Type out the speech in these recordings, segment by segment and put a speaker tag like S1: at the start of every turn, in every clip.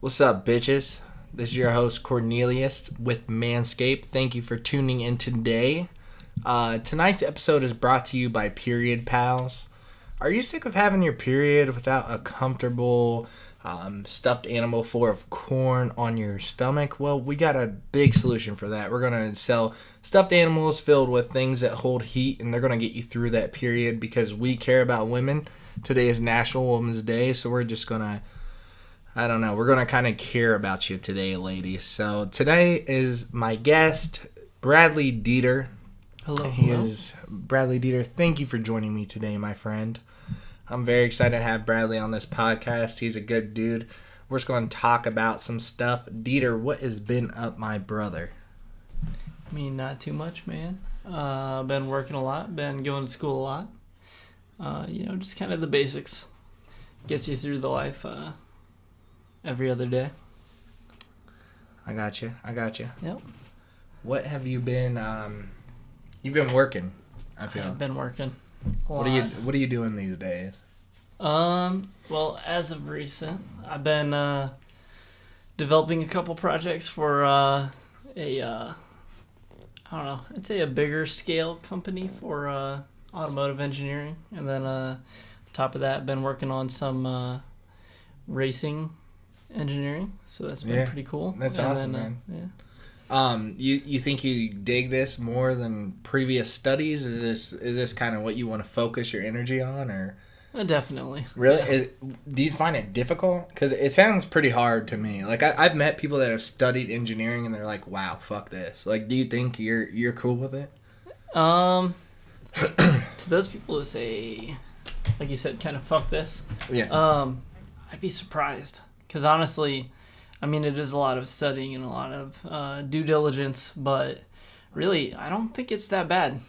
S1: What's up, bitches? This is your host, Cornelius, with Manscape. Thank you for tuning in today. Tonight's episode is brought to you by Period Pals. Are you sick of having your period without a comfortable stuffed animal full of corn on your stomach? Well, we got a big solution for that. We're going to sell stuffed animals filled with things that hold heat, and they're going to get you through that period because we care about women. Today is National Women's Day, so we're just going to we're going to kind of care about you today, ladies. So today is my guest, Bradley Deeter.
S2: Hello.
S1: He is Bradley Deeter. Thank you for joining me today, my friend. I'm very excited to have Bradley on this podcast. He's a good dude. We're just going to talk about some stuff. Deeter, what has been up my brother?
S2: I mean, not too much, man. Been working a lot. Been going to school a lot. Just kind of the basics. Gets you through the life every other day.
S1: I got you.
S2: Yep.
S1: What have you been... You've been working, I feel.
S2: I've been working a
S1: lot.
S2: lot.
S1: What are you doing these days?
S2: Well, as of recent, I've been developing a couple projects for I'd say a bigger scale company for automotive engineering. And then on top of that, I've been working on some racing engineering. So that's been pretty cool.
S1: That's awesome, man.
S2: Yeah.
S1: You think you dig this more than previous studies? Is this kind of what you want to focus your energy on, or?
S2: Definitely.
S1: Really?
S2: Yeah.
S1: Do you find it difficult? Because it sounds pretty hard to me. Like I've met people that have studied engineering and they're like, "Wow, fuck this." Like, do you think you're cool with it?
S2: To those people who say, like you said, kind of fuck this.
S1: Yeah.
S2: I'd be surprised because honestly. I mean, it is a lot of studying and a lot of due diligence, but really, I don't think it's that bad.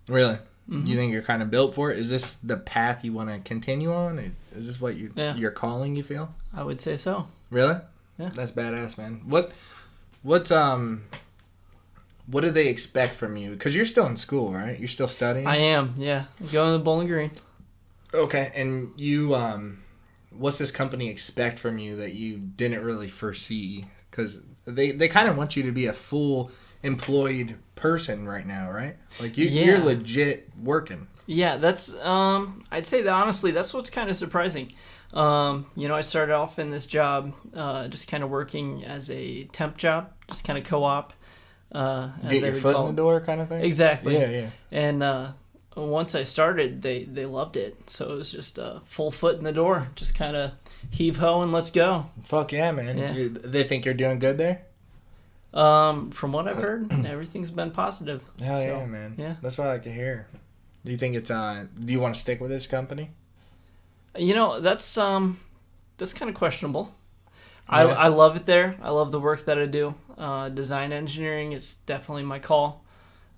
S1: Really?
S2: Mm-hmm.
S1: You think you're kind of built for it? Is this the path you want to continue on? Is this what your calling, you feel?
S2: I would say so.
S1: Really?
S2: Yeah.
S1: That's badass, man. What do they expect from you? Because you're still in school, right? You're still studying?
S2: I am, yeah. I'm going to Bowling Green.
S1: Okay, and you, what's this company expect from you that you didn't really foresee? Because they kind of want you to be a full employed person right now, right? Like you're legit working. Yeah,
S2: that's I'd say that honestly that's what's kind of surprising. I started off in this job just kind of working as a temp job, just kind of co-op.
S1: Get your foot in the door kind of thing?
S2: Exactly.
S1: Yeah.
S2: And once I started, they loved it. So it was just a full foot in the door. Just kind of heave-ho and let's go.
S1: Fuck yeah, man.
S2: Yeah.
S1: They think you're doing good there?
S2: From what I've heard, everything's been positive.
S1: Hell yeah, man.
S2: Yeah.
S1: That's what I like to hear. Do you think it's do you want to stick with this company?
S2: That's kind of questionable.
S1: Yeah.
S2: I love it there. I love the work that I do. Design engineering is definitely my call.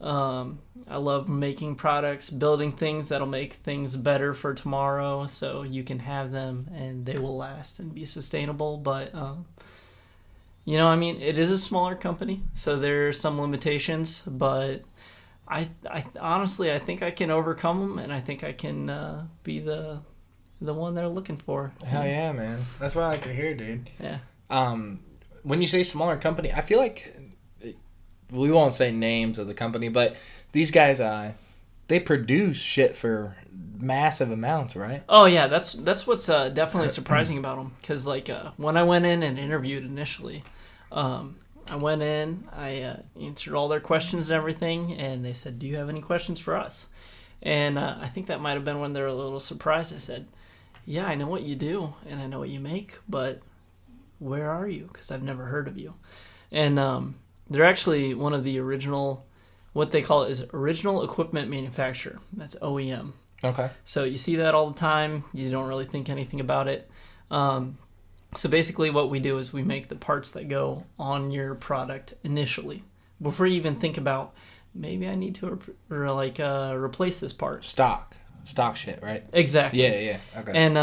S2: I love making products, building things that'll make things better for tomorrow so you can have them and they will last and be sustainable. But, it is a smaller company, so there's some limitations, but I honestly, I think I can overcome them and I think I can be the one they're looking for.
S1: Hell yeah, man. That's what I like to hear, dude.
S2: Yeah.
S1: When you say smaller company, I feel like we won't say names of the company, but these guys, they produce shit for massive amounts, right?
S2: Oh yeah, that's what's definitely surprising about them. Cause when I went in and interviewed initially, I went in, I answered all their questions and everything, and they said, "Do you have any questions for us?" And I think that might have been when they were a little surprised. I said, "Yeah, I know what you do and I know what you make, but where are you? Because I've never heard of you." And they're actually one of the original, what they call it is original equipment manufacturer. That's OEM.
S1: Okay.
S2: So you see that all the time. You don't really think anything about it. So basically what we do is we make the parts that go on your product initially. Before you even think about, maybe I need to replace this part.
S1: Stock shit, right?
S2: Exactly.
S1: Yeah. Okay.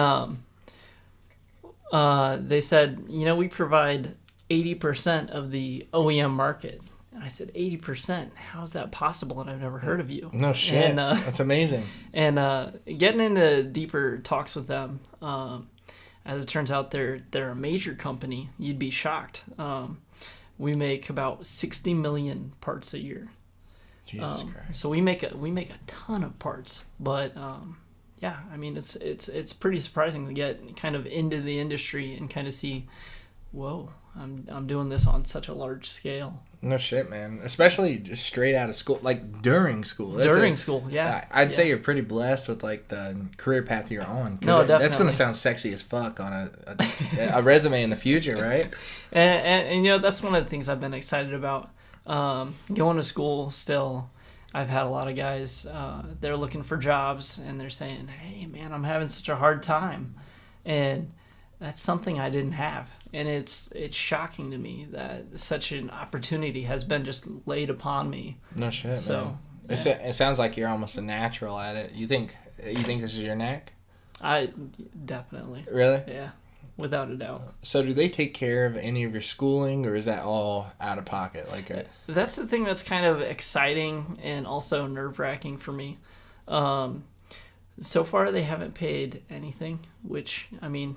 S2: And they said, we provide 80% of the OEM market. And I said, 80%? How is that possible? And I've never heard of you.
S1: No shit. And, that's amazing.
S2: And getting into deeper talks with them, As it turns out, they're a major company. You'd be shocked. We make about 60 million parts a year.
S1: Jesus Christ.
S2: So we make a ton of parts, but yeah, I mean it's pretty surprising to get kind of into the industry and kind of see, whoa, I'm doing this on such a large scale.
S1: No shit, man. Especially just straight out of school, like during school.
S2: School, yeah.
S1: I'd say you're pretty blessed with like the career path you're on.
S2: No, definitely.
S1: That's going to sound sexy as fuck on a resume in the future, right?
S2: And that's one of the things I've been excited about. Going to school still. I've had a lot of guys, they're looking for jobs and they're saying, hey man, I'm having such a hard time. And that's something I didn't have. And it's shocking to me that such an opportunity has been just laid upon me.
S1: No shit,
S2: so,
S1: man. Yeah. It sounds like you're almost a natural at it. You think this is your knack?
S2: I definitely.
S1: Really?
S2: Yeah, without a doubt.
S1: So do they take care of any of your schooling, or is that all out of pocket?
S2: That's the thing that's kind of exciting and also nerve-wracking for me. So far, they haven't paid anything, which, I mean,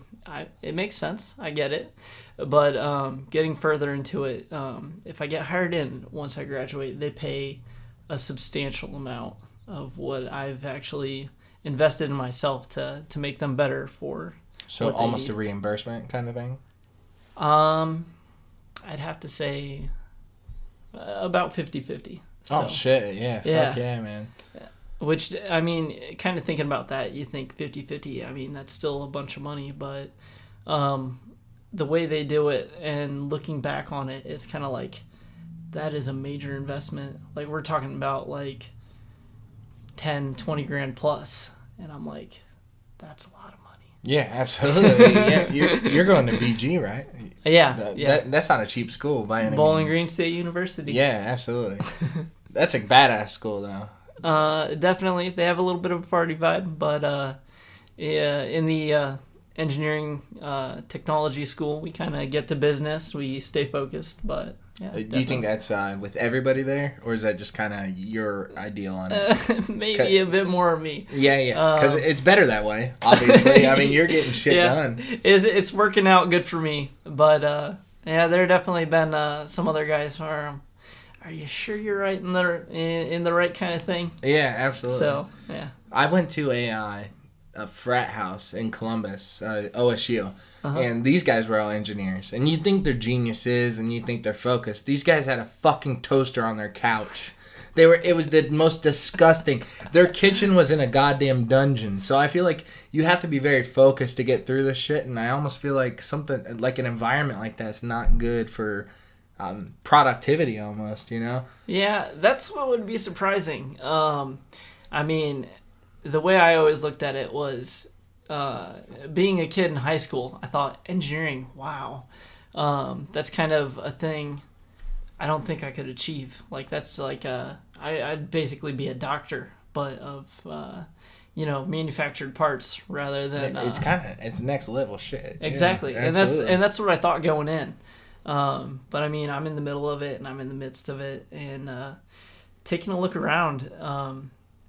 S2: it makes sense. I get it. But getting further into it, if I get hired in once I graduate, they pay a substantial amount of what I've actually invested in myself to make them better for.
S1: So almost a reimbursement kind of thing?
S2: I'd have to say about 50-50.
S1: Oh, shit. Yeah. Fuck yeah, man.
S2: Which, I mean, kind of thinking about that, you think 50-50, I mean, that's still a bunch of money, but the way they do it and looking back on it, it's kind of like, that is a major investment. Like, we're talking about, like, 10, 20 grand plus, and I'm like, that's a lot of money.
S1: Yeah, absolutely. Yeah, you're going to BG, right?
S2: Yeah.
S1: That's not a cheap school by any means.
S2: Bowling Green State University.
S1: Yeah, absolutely. That's a badass school, though.
S2: Definitely, they have a little bit of a party vibe, but in the engineering technology school, we kind of get to business. We stay focused, but yeah.
S1: Do you think that's with everybody there, or is that just kind of your ideal on it?
S2: Maybe a bit more of me.
S1: Yeah, because it's better that way. Obviously, I mean, you're getting shit done.
S2: It's working out good for me, but yeah, there have definitely been some other guys who are you sure you're right in the right kind of thing?
S1: Yeah, absolutely.
S2: So, yeah.
S1: I went to a frat house in Columbus, OSU, and these guys were all engineers. And you'd think they're geniuses, and you'd think they're focused. These guys had a fucking toaster on their couch. It was the most disgusting. Their kitchen was in a goddamn dungeon. So I feel like you have to be very focused to get through this shit, and I almost feel like something like an environment like that's not good for productivity almost, you know?
S2: Yeah, that's what would be surprising. I mean, the way I always looked at it was being a kid in high school, I thought engineering, wow. That's kind of a thing I don't think I could achieve. Like, that's like I'd basically be a doctor, but of manufactured parts rather than
S1: it's next level shit.
S2: Exactly.
S1: Yeah,
S2: and that's what I thought going in. But I mean, I'm in the middle of it and I'm in the midst of it, and taking a look around,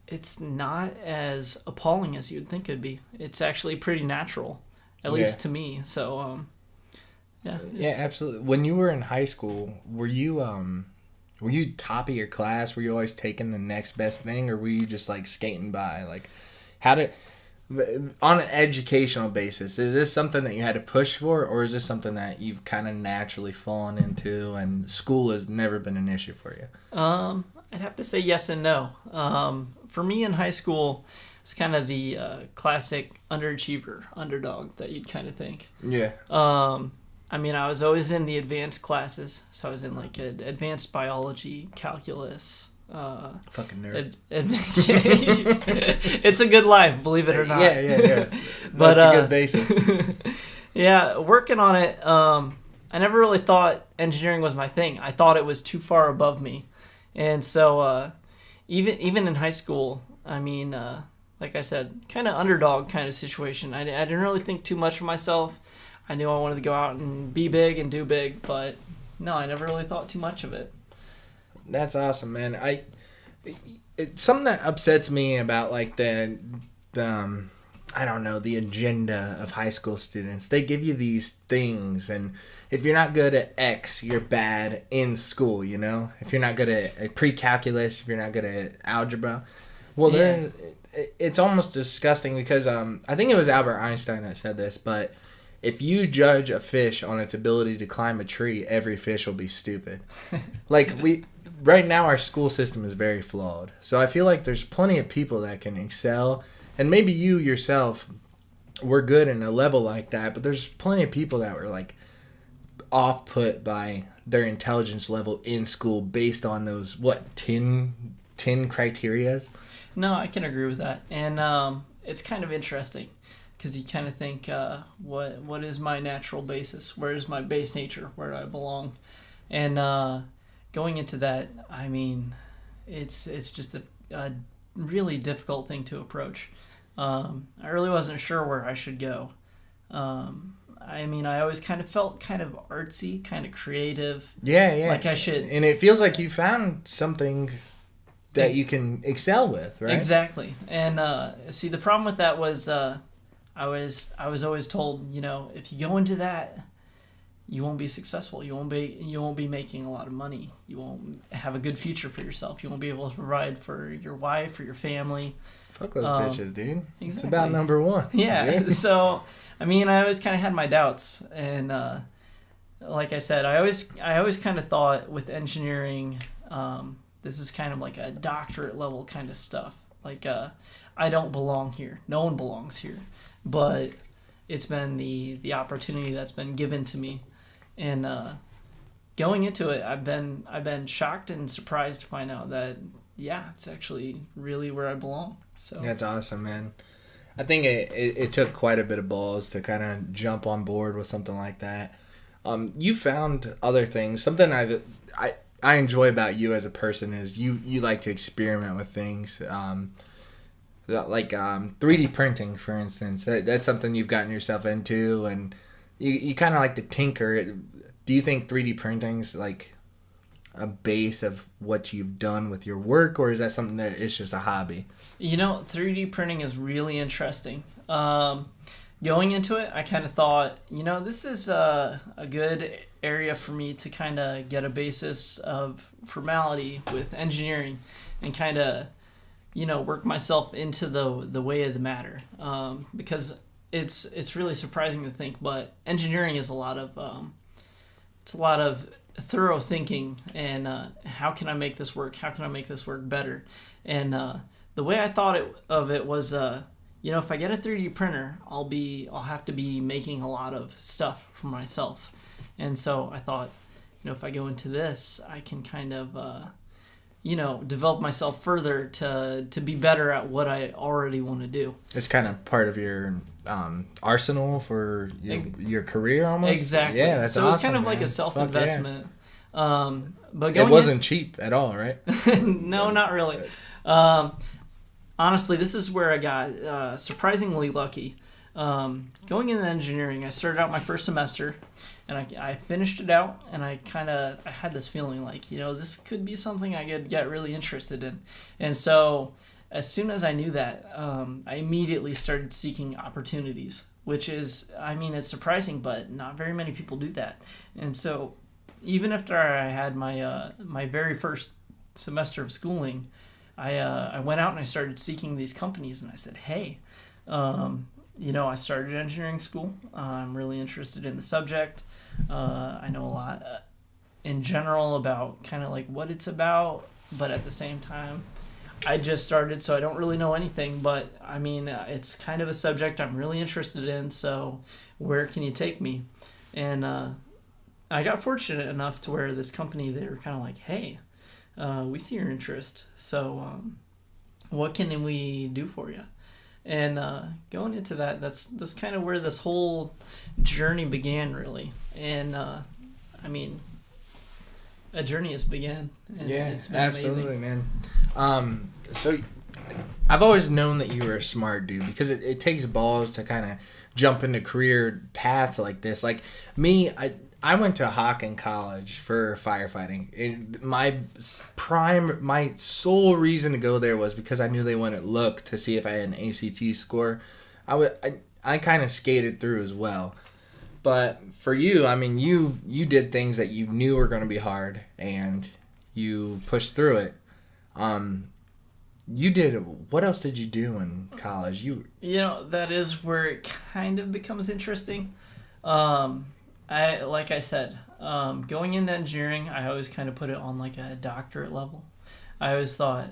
S2: it's not as appalling as you'd think it'd be. It's actually pretty natural, at least to me. So, yeah, absolutely.
S1: When you were in high school, were you top of your class? Were you always taking the next best thing, or were you just like skating by? Like, on an educational basis, is this something that you had to push for, or is this something that you've kind of naturally fallen into and school has never been an issue for you?
S2: I'd have to say yes and no. For me in high school, it's kind of the classic underachiever, underdog that you'd kind of think.
S1: Yeah.
S2: I mean, I was always in the advanced classes, so I was in like advanced biology, calculus.
S1: Fucking nerd.
S2: It's a good life, believe it or not.
S1: Yeah. But that's a good basis.
S2: Yeah, working on it. I never really thought engineering was my thing. I thought it was too far above me, and so even in high school, I mean, like I said, kind of underdog kind of situation. I didn't really think too much of myself. I knew I wanted to go out and be big and do big, but no, I never really thought too much of it.
S1: That's awesome, man. It's something that upsets me about like the I don't know, the agenda of high school students. They give you these things, and if you're not good at X, you're bad in school, you know? If you're not good at pre-calculus, if you're not good at algebra, well,
S2: Yeah.
S1: it's almost disgusting because I think it was Albert Einstein that said this, but if you judge a fish on its ability to climb a tree, every fish will be stupid. Like, right now our school system is very flawed. So I feel like there's plenty of people that can excel, and maybe you yourself were good in a level like that, but there's plenty of people that were like off put by their intelligence level in school based on those 10 criterias.
S2: No, I can agree with that, and it's kind of interesting because you kind of think, what is my natural basis? Where is my base nature? Where do I belong? And going into that, I mean, it's just a really difficult thing to approach. I really wasn't sure where I should go. I mean, I always kind of felt kind of artsy, kind of creative.
S1: Yeah.
S2: Like I should.
S1: And it feels like you found something that you can excel with, right?
S2: Exactly. And see, the problem with that was I was always told, if you go into that, you won't be successful. You won't be making a lot of money. You won't have a good future for yourself. You won't be able to provide for your wife, for your family.
S1: Fuck those bitches, dude.
S2: Exactly.
S1: It's about number one.
S2: Yeah.
S1: Dude.
S2: So, I mean, I always kind of had my doubts, and like I said, I always kind of thought with engineering, this is kind of like a doctorate level kind of stuff. Like, I don't belong here. No one belongs here. But it's been the opportunity that's been given to me, and going into it, I've been shocked and surprised to find out that it's actually really where I belong. So
S1: that's awesome, man. I think it took quite a bit of balls to kind of jump on board with something like that. You found other things. Something I enjoy about you as a person is you like to experiment with things. Like 3D printing, for instance. That's something you've gotten yourself into, and you kind of like to tinker. Do you think 3D printing's like a base of what you've done with your work, or is that something that is just a hobby?
S2: 3D printing is really interesting. Going into it, I kind of thought, this is a good area for me to kind of get a basis of formality with engineering and kind of, work myself into the way of the matter. Because it's really surprising to think, but engineering is a lot of thorough thinking and how can I make this work? How can I make this work better? And the way I thought of it was, if I get a 3D printer, I'll have to be making a lot of stuff for myself. And so I thought, if I go into this, I can kind of, develop myself further to be better at what I already want to do.
S1: It's kind of part of your arsenal for your career almost.
S2: Exactly.
S1: Yeah, that's
S2: so
S1: awesome,
S2: it's kind of
S1: man.
S2: like a self-investment.
S1: Yeah.
S2: But
S1: it wasn't cheap at all, right?
S2: No, not really. Honestly, this is where I got surprisingly lucky. Going into engineering, I started out my first semester, and I finished it out, and I had this feeling like, this could be something I could get really interested in. And so as soon as I knew that, I immediately started seeking opportunities, which is, it's surprising, but not very many people do that. And so even after I had my very first semester of schooling, I went out and I started seeking these companies, and I said, hey, I started engineering school. I'm really interested in the subject. I know a lot in general about kind of like what it's about, but at the same time, I just started, so I don't really know anything, but it's kind of a subject I'm really interested in, so where can you take me? And I got fortunate enough to where this company, they were kind of like, hey, we see your interest, so what can we do for you? And going into that, that's kind of where this whole journey began, really. And a journey has began. And
S1: yeah,
S2: it's been
S1: absolutely,
S2: amazing.
S1: man. So I've always known that you were a smart dude because it takes balls to kind of jump into career paths like this. Like me, I went to Hawk in college for firefighting. My sole reason to go there was because I knew they wouldn't look to see if I had an ACT score. I kind of skated through as well. But for you, I mean, you did things that you knew were going to be hard, and you pushed through it. What else did you do in college?
S2: That is where it kind of becomes interesting. Like I said, going into engineering, I always kind of put it on like a doctorate level. I always thought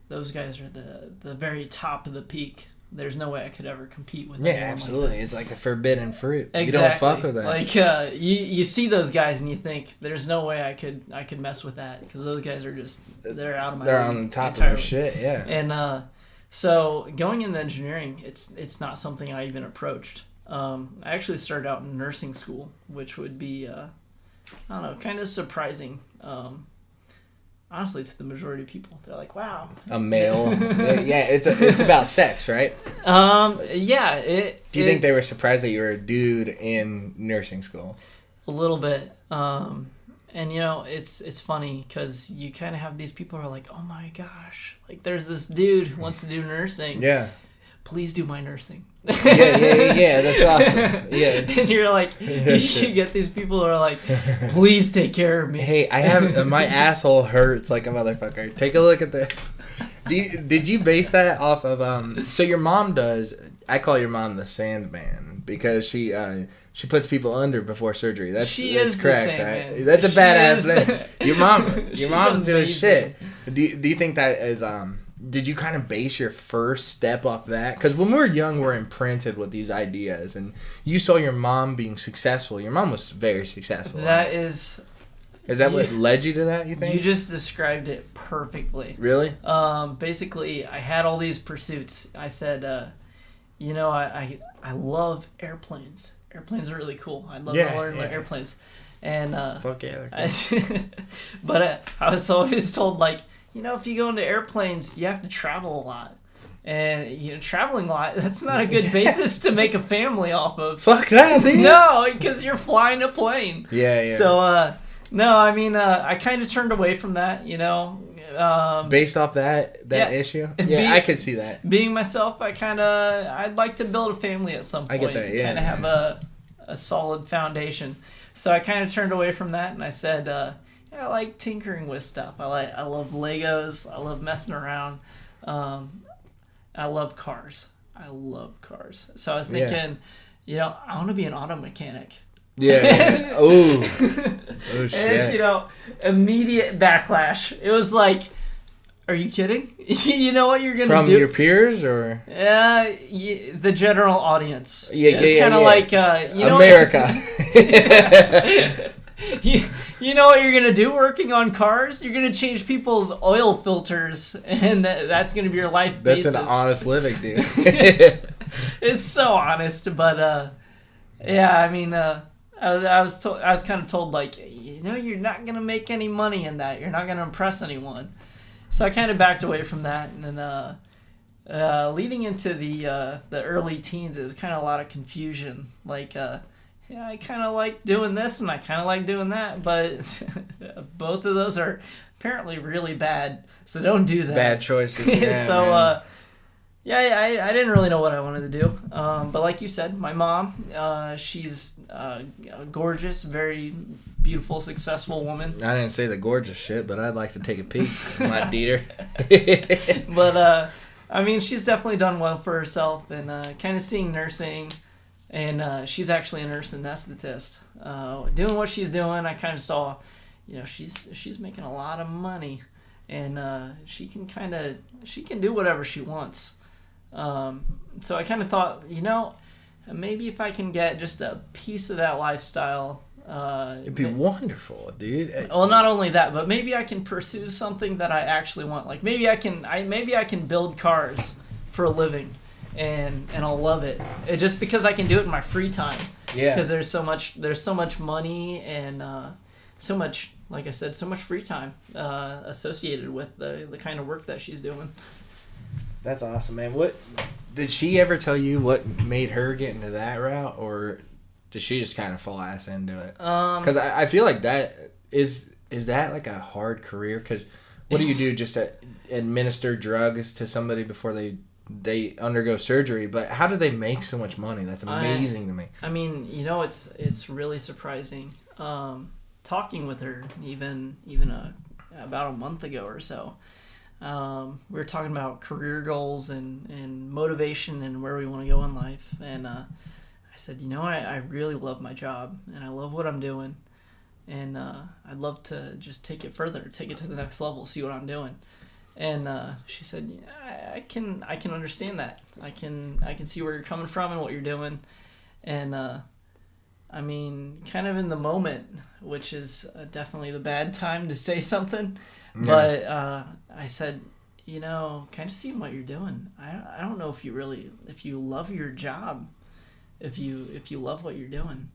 S2: those guys are the very top of the peak. There's no way I could ever compete with them.
S1: Yeah, absolutely. It's like the forbidden fruit.
S2: Exactly.
S1: You don't fuck with that.
S2: Like you see those guys and you think there's no way I could mess with that, because those guys are they're out of my league.
S1: They're on the top of their shit. Yeah.
S2: And so going into engineering, it's not something I even approached. I actually started out in nursing school, which would be I don't know, kind of surprising. Honestly, to the majority of people, they're like, "Wow,
S1: a male." Yeah, it's about sex, right?
S2: Yeah.
S1: Do you think they were surprised that you were a dude in nursing school?
S2: A little bit. And it's funny because you kind of have these people who are like, "Oh my gosh, like there's this dude who wants to do nursing.
S1: Yeah,
S2: please do my nursing."
S1: yeah, that's awesome. Yeah.
S2: And you're like, you get these people who are like, please take care of me.
S1: Hey, I have my asshole hurts like a motherfucker. Take a look at this. Did you base that off of so your mom does? I call your mom the Sandman because she puts people under before surgery. That's correct, right? That's a badass name. Your mom's doing shit. Do you think that is Did you kind of base your first step off that? Because when we're young, we're imprinted with these ideas. And you saw your mom being successful. Your mom was very successful.
S2: That is...
S1: Is that what led you to that, you think?
S2: You just described it perfectly.
S1: Really?
S2: Basically, I had all these pursuits. I said, I love airplanes. Airplanes are really cool. I'd love to learn airplanes. And
S1: fuck yeah, they're cool.
S2: But I was always told, like, if you go into airplanes, you have to travel a lot. And, traveling a lot, that's not a good basis to make a family off of.
S1: Fuck that, dude.
S2: No, because you're flying a plane.
S1: Yeah.
S2: So, no, I mean, I kind of turned away from that,
S1: Based off that issue? Yeah, I could see that.
S2: Being myself, I'd like to build a family at some point.
S1: I get that, yeah.
S2: Kind of have a solid foundation. So I kind of turned away from that, and I said, I like tinkering with stuff. I love Legos. I love messing around. I love cars. So I was thinking, I want to be an auto mechanic.
S1: Yeah. Oh shit.
S2: And immediate backlash. It was like, are you kidding? You know what you're going to do?
S1: From your peers or?
S2: The general audience.
S1: Yeah,
S2: it's kind of like,
S1: America.
S2: You know what you're going to do working on cars? You're going to change people's oil filters, and that's going to be your life basis.
S1: That's an honest living, dude.
S2: It's so honest, but yeah, I mean, I was kind of told, like, you're not going to make any money in that. You're not going to impress anyone. So I kind of backed away from that, and then leading into the early teens, it was kind of a lot of confusion. Like, I kind of like doing this, and I kind of like doing that, but both of those are apparently really bad, so don't do that.
S1: Bad choices. Yeah,
S2: so, I didn't really know what I wanted to do. But like you said, my mom, she's a gorgeous, very beautiful, successsucul woman.
S1: I didn't say the gorgeous shit, but I'd like to take a peek. My Deeter.
S2: But, I mean, she's definitely done well for herself, and kind of seeing nursing, and she's actually a nurse anesthetist. Doing what she's doing, I kind of saw, she's making a lot of money, and she can do whatever she wants. So I kind of thought, maybe if I can get just a piece of that lifestyle,
S1: it'd be wonderful, dude.
S2: Well, not only that, but maybe I can pursue something that I actually want. Like maybe I can build cars for a living, and I'll love it. Just because I can do it in my free time. Yeah. Because there's so much money and so much, like I said, so much free time associated with the kind of work that she's doing.
S1: That's awesome, man. What did she ever tell you what made her get into that route, or did she just kind of fall ass into it? Because I feel like that is that like a hard career? Because what do you do, just to administer drugs to somebody before they they undergo surgery, but how do they make so much money? That's amazing to me.
S2: I mean, it's really surprising. Talking with her even about a month ago or so, we were talking about career goals and motivation and where we want to go in life. And I said, I really love my job and I love what I'm doing. And I'd love to just take it further, take it to the next level, see what I'm doing. And she said, yeah, I can understand that. I can see where you're coming from and what you're doing. And I mean, kind of in the moment, which is definitely the bad time to say something. Yeah. But I said, kind of seeing what you're doing. I don't know if you love your job, if you love what you're doing.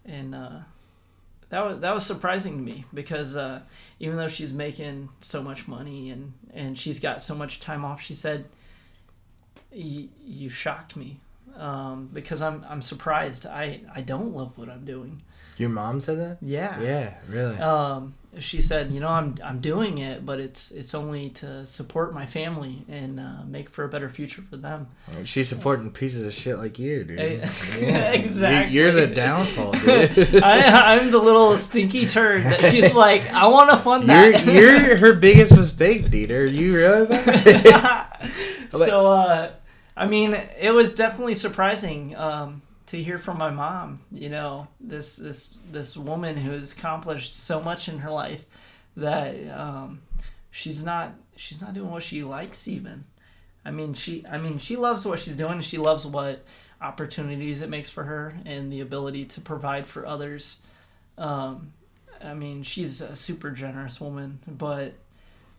S2: And that was surprising to me because even though she's making so much money and she's got so much time off, she said, you shocked me. Because I'm surprised. I don't love what I'm doing.
S1: Your mom said that?
S2: Yeah.
S1: Yeah, really.
S2: She said, I'm doing it, but it's only to support my family and make for a better future for them.
S1: She's supporting pieces of shit like you, dude.
S2: Yeah. Exactly.
S1: You're the downfall, dude.
S2: I'm the little stinky turd that she's like, I want to fund that.
S1: You're her biggest mistake, Deeter. You realize that?
S2: So, I mean, it was definitely surprising to hear from my mom. This woman who's accomplished so much in her life that she's not doing what she likes even. I mean, she loves what she's doing. She loves what opportunities it makes for her and the ability to provide for others. I mean, she's a super generous woman, but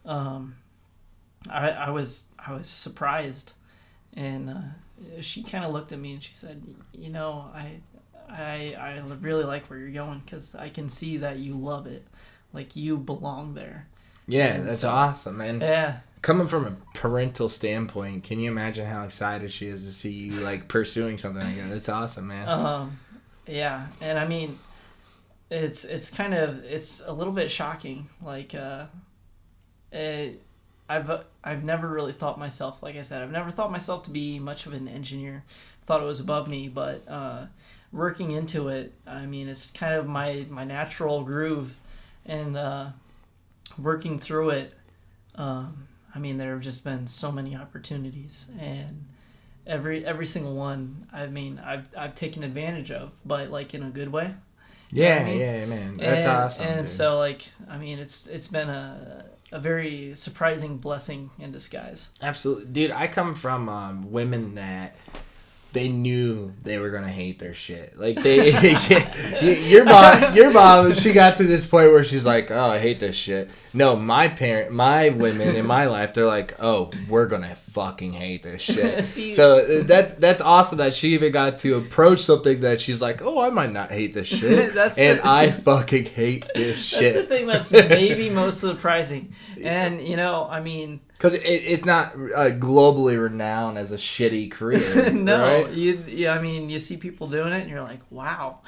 S2: I was surprised. And she kind of looked at me and she said, I really like where you're going because I can see that you love it. Like you belong there.
S1: Yeah, and that's awesome. And
S2: yeah.
S1: Coming from a parental standpoint, can you imagine how excited she is to see you like pursuing something like that? It's awesome, man.
S2: Yeah. And I mean, it's a little bit shocking. Like, I've never really thought myself, like I said, I've never thought myself to be much of an engineer. Thought it was above me, but working into it, I mean, it's kind of my natural groove, and working through it, I mean, there have just been so many opportunities, and every single one, I mean, I've taken advantage of, but like in a good way.
S1: Yeah, yeah, man, that's awesome.
S2: And
S1: dude.
S2: So, like, I mean, it's been a very surprising blessing in disguise.
S1: Absolutely. Dude, I come from women that they knew they were going to hate their shit. Like, your mom, she got to this point where she's like, oh, I hate this shit. No, my women in my life, they're like, oh, we're going to fucking hate this shit. So that's awesome that she even got to approach something that she's like, oh, I might not hate this shit. I fucking hate this shit.
S2: That's the thing that's maybe most surprising. And, I mean...
S1: Because it's not globally renowned as a shitty career.
S2: No,
S1: right?
S2: You see people doing it, and you're like, wow,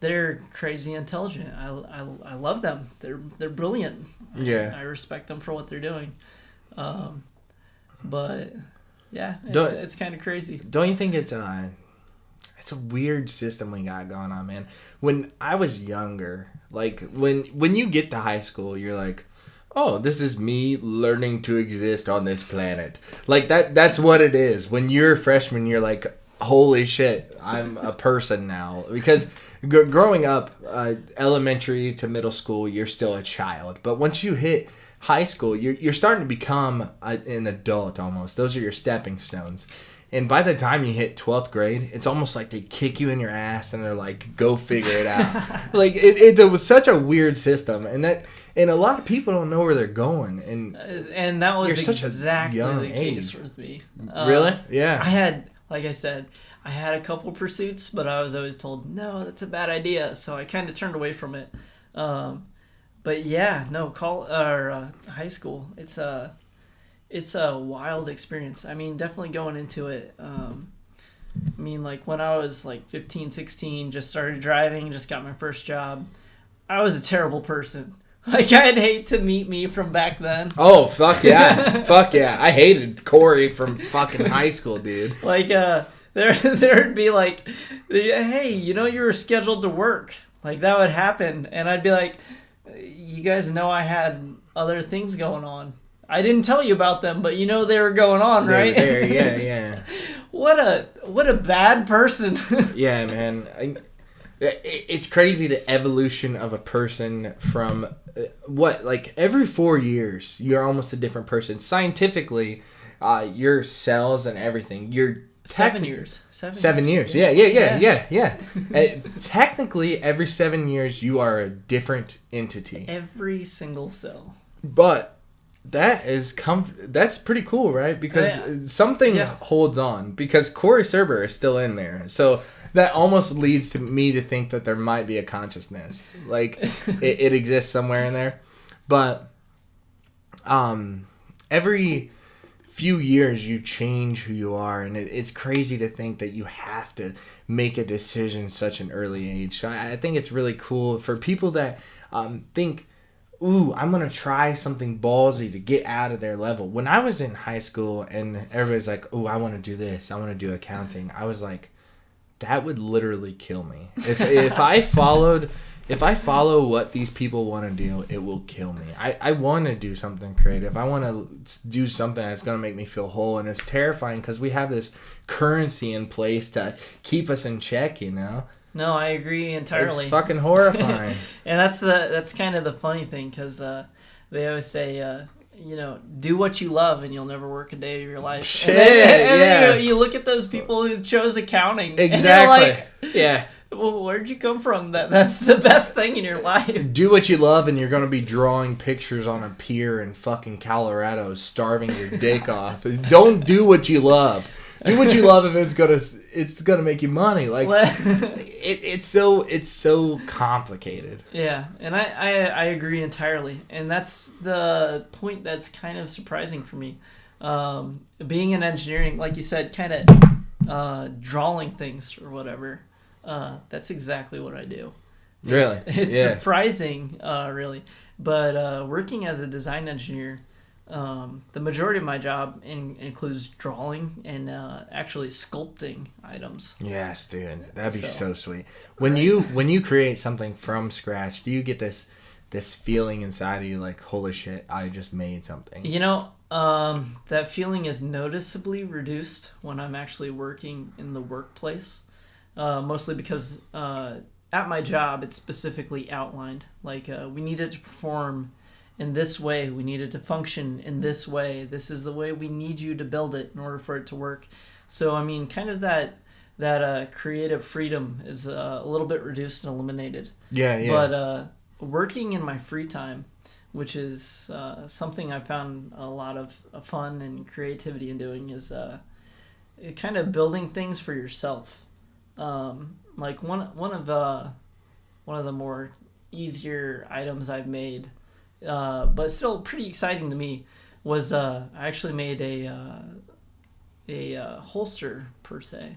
S2: they're crazy intelligent. I love them. They're brilliant.
S1: Yeah,
S2: I respect them for what they're doing. But yeah, it's kind of crazy.
S1: Don't you think it's a weird system we got going on, man? When I was younger, like when you get to high school, you're like, oh, this is me learning to exist on this planet. Like, that's what it is. When you're a freshman, you're like, holy shit, I'm a person now. Because growing up, elementary to middle school, you're still a child. But once you hit high school, you're starting to become an adult almost. Those are your stepping stones. And by the time you hit 12th grade, it's almost like they kick you in your ass and they're like, go figure it out. Like, it was such a weird system. And a lot of people don't know where they're going.
S2: And that was exactly the case with me.
S1: Really? Yeah.
S2: I had, like I said, I had a couple pursuits, but I was always told, no, that's a bad idea. So I kind of turned away from it. But yeah, no, high school, it's a wild experience. I mean, definitely going into it. I mean, like when I was like 15, 16, just started driving, just got my first job. I was a terrible person. Like, I'd hate to meet me from back then.
S1: Oh, fuck yeah. Fuck yeah. I hated Cory from fucking high school, dude.
S2: Like, there'd be like, hey, you were scheduled to work. Like, that would happen. And I'd be like, you guys know I had other things going on. I didn't tell you about them, but they were going on, right?
S1: They were there, yeah.
S2: What a bad person.
S1: Yeah, man. It's crazy the evolution of a person from like every 4 years you're almost a different person. Scientifically, your cells and everything. You're
S2: 7 years.
S1: 7 years. Yeah. Technically, every 7 years you are a different entity.
S2: Every single cell.
S1: But that's pretty cool, right? Because something holds on. Because Cory Surber is still in there, so that almost leads to me to think that there might be a consciousness, like it exists somewhere in there. But every few years you change who you are, and it's crazy to think that you have to make a decision at such an early age. So I think it's really cool for people that think, ooh, I'm going to try something ballsy to get out of their level. When I was in high school and everybody's like, ooh, I want to do this, I want to do accounting, I was like, that would literally kill me. If I follow what these people want to do, it will kill me. I want to do something creative. I want to do something that's going to make me feel whole, and it's terrifying because we have this currency in place to keep us in check,
S2: No, I agree entirely.
S1: It's fucking horrifying.
S2: And that's kind of the funny thing, because they always say, do what you love and you'll never work a day of your life.
S1: Shit,
S2: and then,
S1: yeah.
S2: You look at those people who chose accounting.
S1: Exactly.
S2: And you're like,
S1: yeah.
S2: Well, where'd you come from? That's the best thing in your life.
S1: Do what you love, and you're going to be drawing pictures on a pier in fucking Colorado, starving your dick off. Don't do what you love. Do what you love if it's gonna make you money. Like it's so complicated.
S2: Yeah, and I agree entirely, and that's the point that's kind of surprising for me. Being in engineering, like you said, kind of drawing things or whatever. That's exactly what I do.
S1: Really,
S2: it's surprising, really. But working as a design engineer. The majority of my job includes drawing and actually sculpting items.
S1: Yes, dude, that'd be so sweet. When you create something from scratch, do you get this feeling inside of you like, holy shit, I just made something?
S2: That feeling is noticeably reduced when I'm actually working in the workplace. Mostly because at my job, it's specifically outlined. Like we needed to perform in this way, we need it to function in this way, this is the way we need you to build it in order for it to work. So I mean, kind of that creative freedom is a little bit reduced and eliminated.
S1: Yeah.
S2: But working in my free time, which is something I found a lot of fun and creativity in doing, is kind of building things for yourself. Like one of the more easier items I've made, but still pretty exciting to me, was I actually made a holster per se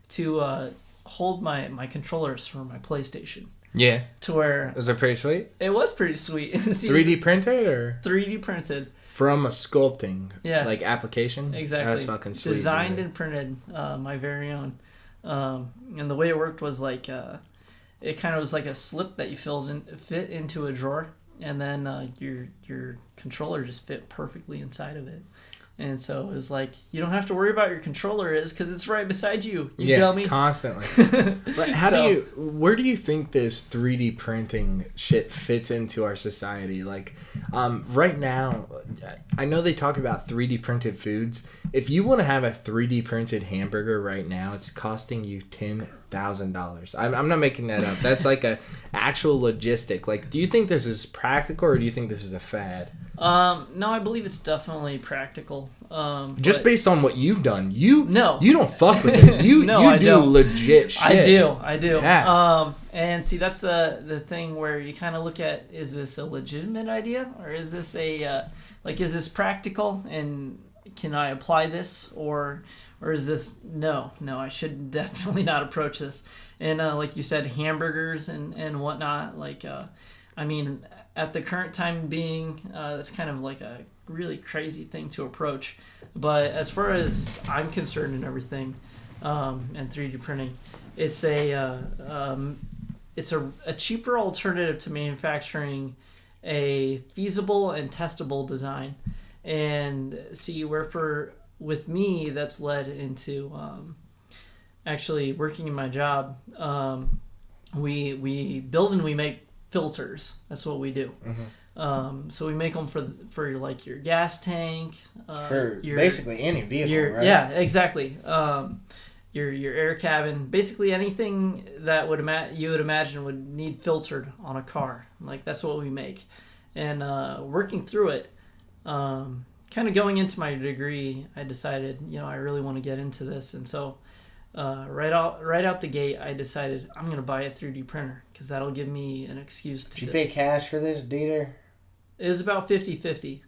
S2: to hold my controllers for my PlayStation.
S1: Yeah.
S2: To where
S1: was it pretty sweet?
S2: It was pretty sweet. See,
S1: 3D printed or
S2: 3D printed
S1: from a sculpting like application.
S2: Exactly.
S1: That's fucking sweet.
S2: Designed and printed, my very own. And the way it worked was like it kind of was like a slip that you fit into a drawer, and then your controller just fit perfectly inside of it. And so it was like, you don't have to worry about your controller because it's right beside you, dummy.
S1: Constantly. But where do you think this 3D printing shit fits into our society? Like, right now, I know they talk about 3D printed foods. If you want to have a 3D printed hamburger right now, it's costing you $10,000. I'm not making that up. That's like a actual logistic. Like, do you think this is practical, or do you think this is a fad?
S2: No, I believe it's definitely practical.
S1: Just based on what you've done, you don't fuck with it. You do legit shit.
S2: I do.
S1: Yeah.
S2: And see, that's the thing where you kind of look at, is this a legitimate idea, or is this is this practical, and can I apply this, or is this no, I should definitely not approach this. And like you said, hamburgers and whatnot, like I mean, at the current time being, that's kind of like a really crazy thing to approach. But as far as I'm concerned and everything, and 3D printing, it's a cheaper alternative to manufacturing a feasible and testable design. And see, with me, that's led into actually working in my job. We build and we make filters. That's what we do. Mm-hmm. So we make them for like your gas tank.
S1: For basically any vehicle, right?
S2: Yeah, exactly. Your air cabin, basically anything that you would imagine would need filtered on a car. Like that's what we make. And working through it, kind of going into my degree, I decided, I really want to get into this. And so right out the gate, I decided I'm going to buy a 3D printer because that'll give me an excuse to...
S1: Did you pay cash for this, Deeter?
S2: It was about 50-50.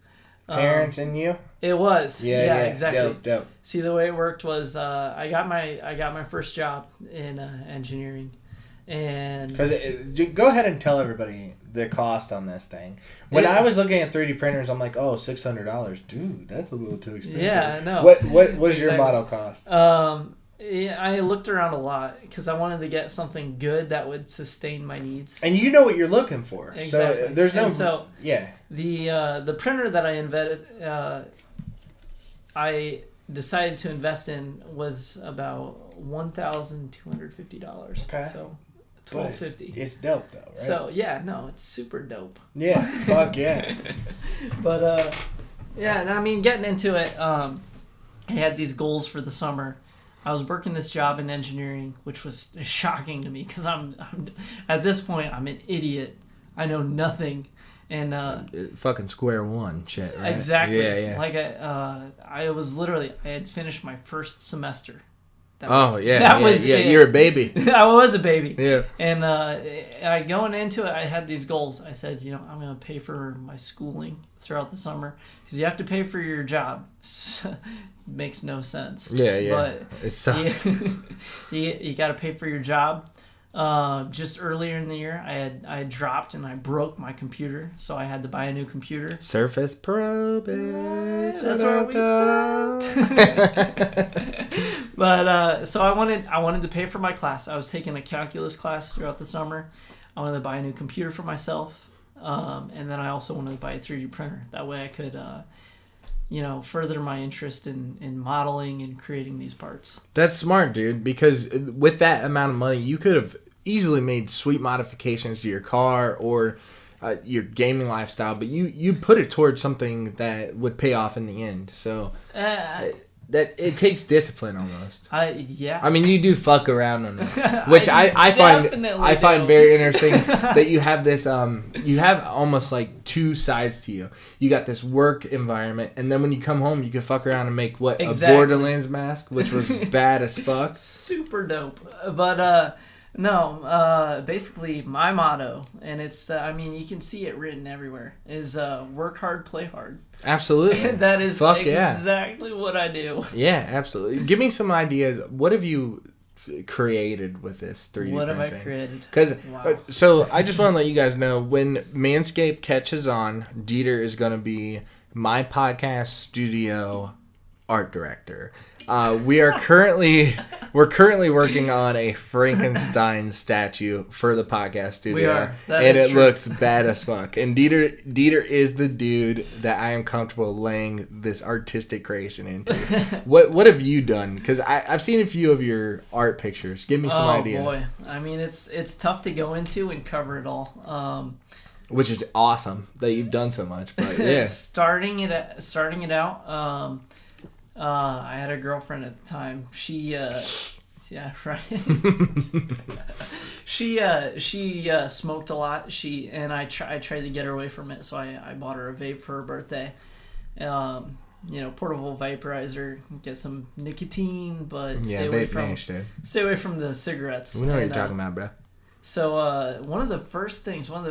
S1: Parents and you?
S2: It was. Yeah, exactly.
S1: Dope.
S2: See, the way it worked was I got my first job in engineering. And
S1: go ahead and tell everybody the cost on this thing. When I was looking at 3D printers, I'm like, oh, $600, dude, that's a little too expensive.
S2: Yeah, I know.
S1: What was your model cost?
S2: I looked around a lot because I wanted to get something good that would sustain my needs.
S1: And you know what you're looking for.
S2: Exactly.
S1: So there's no.
S2: And so
S1: yeah.
S2: The printer that I invented, I decided to invest in was about $1,250.
S1: Okay.
S2: So $1,250.
S1: It's dope though, right?
S2: So yeah, no, it's super dope.
S1: Yeah, fuck yeah.
S2: But yeah, and I mean, getting into it, I had these goals for the summer. I was working this job in engineering, which was shocking to me because I'm at this point I'm an idiot. I know nothing, and
S1: fucking square one shit, right?
S2: Exactly.
S1: Yeah.
S2: Like I had finished my first semester.
S1: You're a baby.
S2: I was a baby.
S1: Yeah.
S2: And going into it, I had these goals. I said, I'm going to pay for my schooling throughout the summer because you have to pay for your job. Makes no sense.
S1: Yeah.
S2: But
S1: it sucks.
S2: You got to pay for your job. Just earlier in the year, I had dropped and I broke my computer, so I had to buy a new computer.
S1: Surface Pro, bitch.
S2: That's where we stopped. But so I wanted to pay for my class. I was taking a calculus class throughout the summer. I wanted to buy a new computer for myself, and then I also wanted to buy a 3D printer. That way I could, further my interest in modeling and creating these parts.
S1: That's smart, dude, because with that amount of money, you could have easily made sweet modifications to your car or your gaming lifestyle, but you put it towards something that would pay off in the end. So that it takes discipline almost.
S2: Yeah.
S1: I mean, you do fuck around on it, which I find very interesting that you have this you have almost like two sides to you. You got this work environment, and then when you come home, you can fuck around and make a Borderlands mask, which was bad as fuck.
S2: Super dope, but no. Basically, my motto, and it's you can see it written everywhere, is work hard, play hard.
S1: Absolutely.
S2: That is exactly what I do.
S1: Yeah, absolutely. Give me some ideas. What have you created with this 3D printing?
S2: What have I created?
S1: Because so I just want to let you guys know, when Manscape catches on, Deeter is going to be my podcast studio art director. We're currently working on a Frankenstein statue for the podcast studio.
S2: We are.
S1: It looks bad as fuck. And Deeter is the dude that I am comfortable laying this artistic creation into. What have you done? Because I've seen a few of your art pictures. Give me some ideas. Oh boy,
S2: I mean it's tough to go into and cover it all.
S1: Which is awesome that you've done so much. But yeah, starting it
S2: out. I had a girlfriend at the time. She, yeah, right. she smoked a lot. I tried to get her away from it, so I bought her a vape for her birthday. Portable vaporizer, get some nicotine, but stay away from the cigarettes.
S1: We know what you're talking about, bro.
S2: So one of the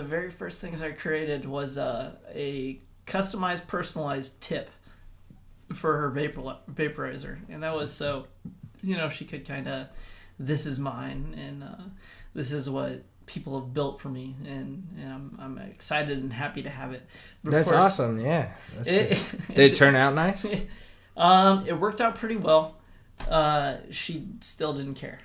S2: very first things I created was a customized, personalized tip for her vaporizer, and that was so she could kind of, this is mine, and this is what people have built for me, and I'm excited and happy to have it. But
S1: That's awesome. Yeah. Did it turn out nice?
S2: It worked out pretty well. She still didn't care.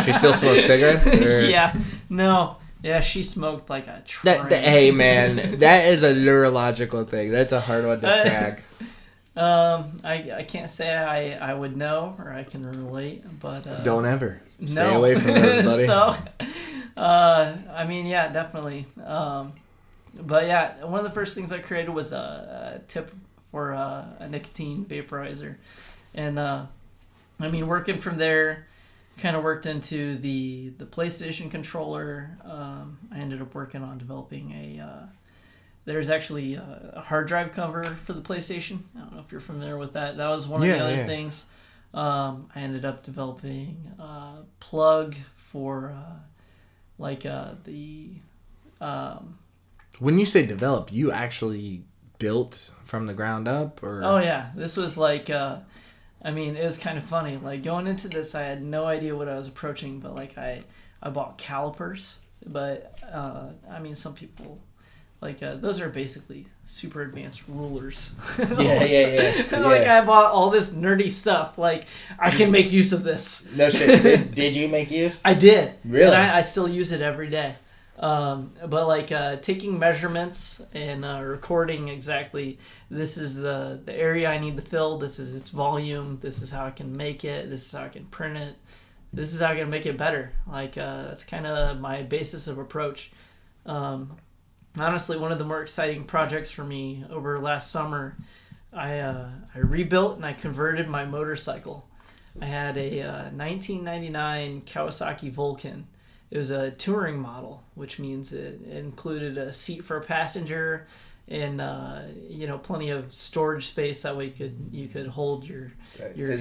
S1: She still smoked cigarettes? Or?
S2: Yeah. No. Yeah, she smoked like a train.
S1: Hey, man, that is a neurological thing. That's a hard one to crack.
S2: I can't say I would know or I can relate, but
S1: don't ever stay away from those, buddy.
S2: So, I mean, yeah, definitely. But yeah, one of the first things I created was a tip for a nicotine vaporizer, and I mean, working from there, kind of worked into the PlayStation controller. I ended up working on developing there's actually a hard drive cover for the PlayStation. I don't know if you're familiar with that. That was one of the other things. I ended up developing a plug for the...
S1: When you say develop, you actually built from the ground up? Or?
S2: Oh, yeah. This was like... I mean, it was kind of funny. Like, going into this, I had no idea what I was approaching, but, like, I bought calipers. But, I mean, some people... Like, those are basically super advanced rulers.
S1: Yeah.
S2: Like, I bought all this nerdy stuff. Like, I can make use of this.
S1: No shit. Did you make use?
S2: I did.
S1: Really?
S2: And I still use it every day. But, like, taking measurements and recording exactly, this is the area I need to fill. This is its volume. This is how I can make it. This is how I can print it. This is how I can make it better. Like, that's kind of my basis of approach. Honestly, one of the more exciting projects for me over last summer, I rebuilt and I converted my motorcycle. I had a 1999 Kawasaki Vulcan. It was a touring model, which means it included a seat for a passenger and plenty of storage space. That way you could hold your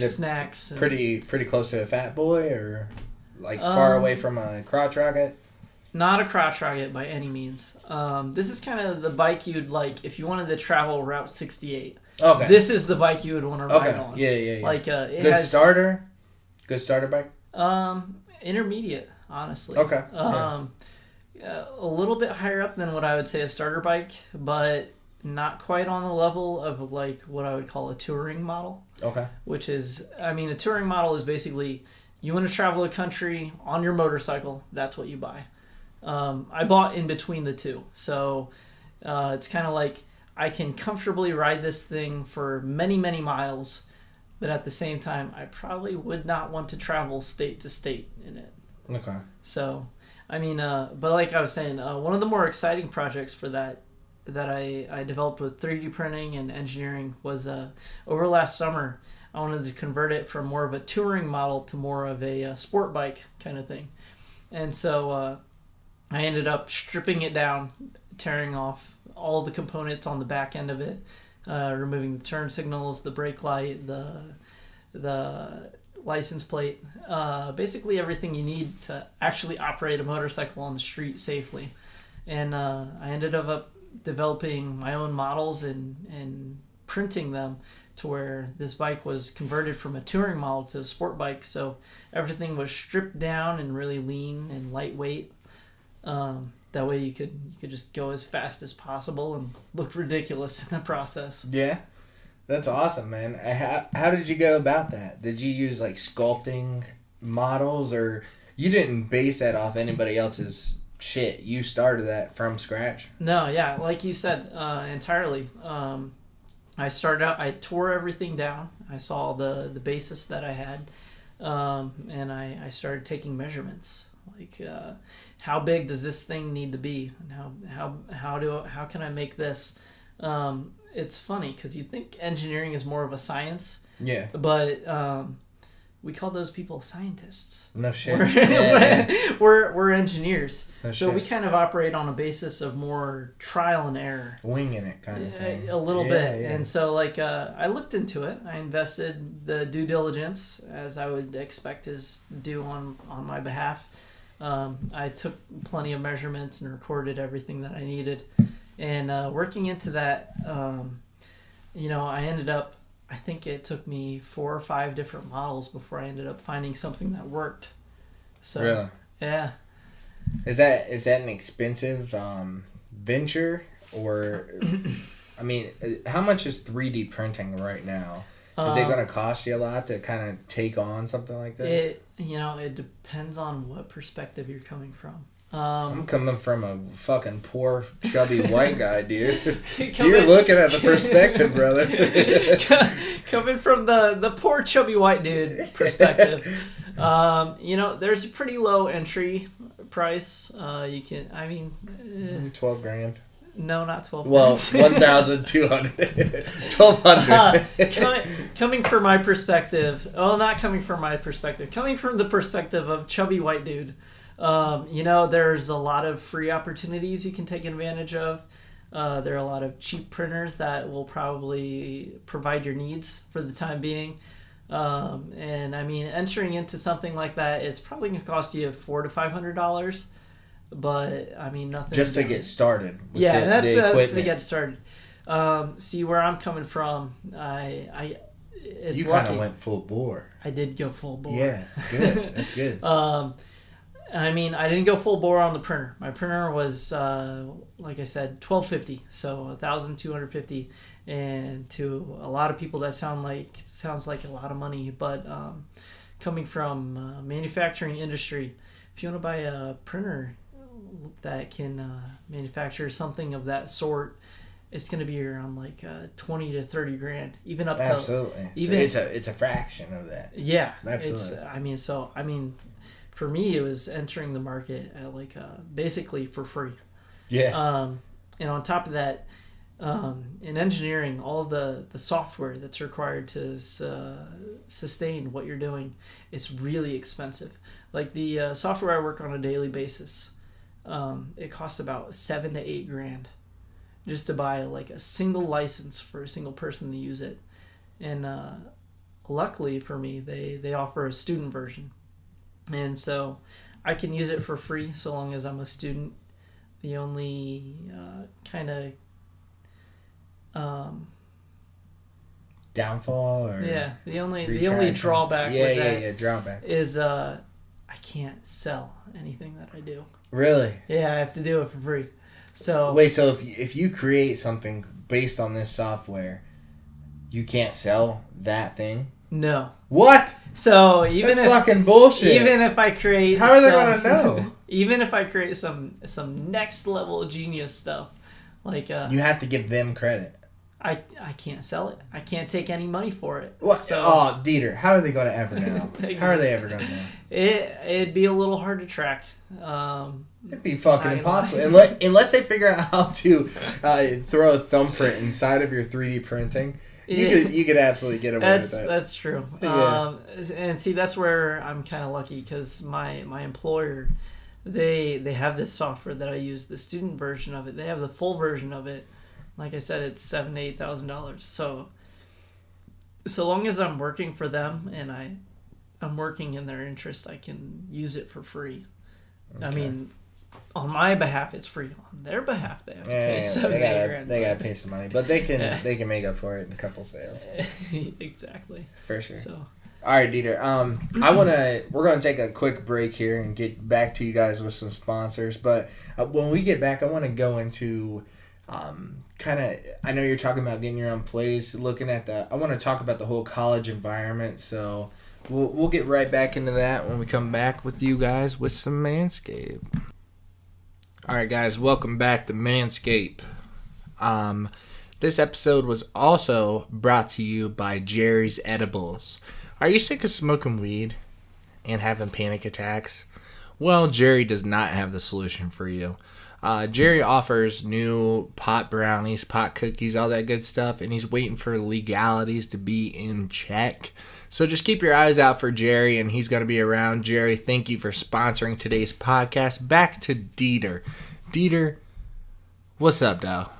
S2: snacks.
S1: Pretty close to a Fat Boy, or like far away from a crotch rocket?
S2: Not a crotch rocket by any means. This is kind of the bike you'd like if you wanted to travel Route 68.
S1: Okay.
S2: This is the bike you would want to ride on.
S1: Yeah.
S2: Like
S1: Good starter bike.
S2: Intermediate, honestly.
S1: Okay.
S2: A little bit higher up than what I would say a starter bike, but not quite on the level of like what I would call a touring model.
S1: Okay.
S2: Which is, I mean, a touring model is basically you want to travel a country on your motorcycle. That's what you buy. I bought in between the two. So it's kind of like I can comfortably ride this thing for many, many miles, but at the same time, I probably would not want to travel state to state in it.
S1: Okay. So,
S2: I mean, but like I was saying, one of the more exciting projects for that I developed with 3D printing and engineering was over last summer, I wanted to convert it from more of a touring model to more of a sport bike kind of thing. And so... I ended up stripping it down, tearing off all the components on the back end of it, removing the turn signals, the brake light, the license plate, basically everything you need to actually operate a motorcycle on the street safely. And I ended up developing my own models and printing them to where this bike was converted from a touring model to a sport bike. So everything was stripped down and really lean and lightweight. That way you could just go as fast as possible and look ridiculous in the process.
S1: Yeah, that's awesome, man. How did you go about that? Did you use like sculpting models, or you didn't base that off anybody else's shit? You started that from scratch?
S2: No, yeah, like you said, entirely. I started out, I tore everything down. I saw the basis that I had, and I started taking measurements. Like, how big does this thing need to be, and how can I make this? It's funny because you think engineering is more of a science.
S1: Yeah.
S2: But we call those people scientists.
S1: No shit.
S2: We're engineers.
S1: No
S2: so
S1: shit.
S2: We kind of operate on a basis of more trial and error.
S1: Winging it kind of thing.
S2: A little bit.
S1: Yeah.
S2: And so I looked into it. I invested the due diligence as I would expect is due on my behalf. I took plenty of measurements and recorded everything that I needed. And working into that, I ended up, I think it took me 4 or 5 different models before I ended up finding something that worked. So,
S1: really?
S2: Yeah.
S1: Is that an expensive venture, or I mean, how much is 3D printing right now? Is it going to cost you a lot to kind of take on something like this?
S2: It depends on what perspective you're coming from.
S1: I'm coming from a fucking poor, chubby white guy, dude. You're looking at the perspective, brother.
S2: Coming from the poor, chubby white dude perspective, there's a pretty low entry price.
S1: 12 grand.
S2: No, not 12.
S1: Well, 1,200. 1,200.
S2: Coming from my perspective, not coming from my perspective, coming from the perspective of chubby white dude. There's a lot of free opportunities you can take advantage of. There are a lot of cheap printers that will probably provide your needs for the time being. Entering into something like that, it's probably going to cost you $400 to $500. But nothing.
S1: Just to get started.
S2: That's to get started. See where I'm coming from.
S1: You kind of went full bore.
S2: I did go full bore.
S1: Yeah, good. That's good.
S2: I didn't go full bore on the printer. My printer was, like I said, $1,250, so $1,250, and to a lot of people that sounds like a lot of money. But coming from manufacturing industry, if you want to buy a printer that can manufacture something of that sort, it's going to be around like 20 to 30 grand, even up to
S1: absolutely. Even so it's a fraction of that.
S2: Yeah,
S1: absolutely.
S2: For me, it was entering the market at basically for free.
S1: Yeah.
S2: And on top of that, in engineering, all of the software that's required to sustain what you're doing, it's really expensive. Like the software I work on a daily basis, it costs about 7 to 8 grand just to buy like a single license for a single person to use it. And luckily for me, they offer a student version. And so I can use it for free so long as I'm a student. The only
S1: downfall or
S2: the only drawback with that
S1: drawback
S2: is I can't sell anything that I do.
S1: Really?
S2: Yeah, I have to do it for free. So
S1: wait, so if you create something based on this software, you can't sell that thing?
S2: No.
S1: What?
S2: So
S1: that's fucking bullshit.
S2: Even if I create,
S1: how are they gonna know?
S2: Even if I create some next level genius stuff, like
S1: you have to give them credit.
S2: I can't sell it. I can't take any money for it.
S1: What?
S2: So,
S1: Dieter, how are they going to ever know?
S2: Exactly.
S1: How are they ever going to know?
S2: It'd be a little hard to track.
S1: It'd be fucking impossible unless they figure out how to throw a thumbprint inside of your 3D printing. You could absolutely get away with that.
S2: That's true.
S1: Yeah.
S2: And see, that's where I'm kind of lucky because my employer, they have this software that I use, the student version of it. They have the full version of it. Like I said, it's $7,000 to $8,000. So long as I'm working for them and I'm working in their interest, I can use it for free. Okay. On my behalf, it's free. On their behalf, they have to pay $7,000.
S1: They gotta pay some money, but they can make up for it in a couple sales.
S2: Exactly.
S1: For sure.
S2: So.
S1: All right, Deeter. We're gonna take a quick break here and get back to you guys with some sponsors. But when we get back, I want to go into I know you're talking about getting your own place. I want to talk about the whole college environment. So we'll get right back into that when we come back with you guys with some Manscape. All right, guys, welcome back to Manscape. This episode was also brought to you by Jerry's Edibles. Are you sick of smoking weed and having panic attacks? Well, Jerry does not have the solution for you. Jerry offers new pot brownies, pot cookies, all that good stuff, and he's waiting for legalities to be in check. So just keep your eyes out for Jerry, and he's going to be around. Jerry, thank you for sponsoring today's podcast. Back to Deeter. Deeter, what's up, Dow?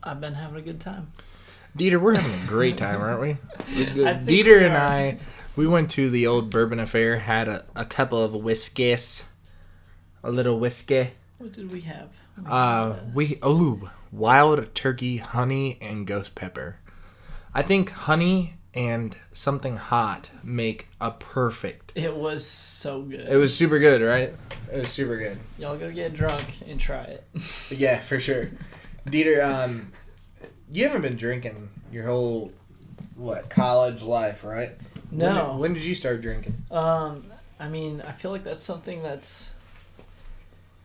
S2: I've been having a good time.
S1: Deeter, we're having a great time, aren't we? Deeter and I, we went to the old Bourbon Affair, had a couple of whiskeys. A little whiskey.
S2: What did we have?
S1: Wild turkey, honey, and ghost pepper. I think honey and something hot make a perfect.
S2: It was so good.
S1: It was super good, right? It was super good.
S2: Y'all go get drunk and try it.
S1: Yeah, for sure. Deeter, you haven't been drinking your whole, college life, right?
S2: No.
S1: When did you start drinking?
S2: I mean, I feel like that's something that's...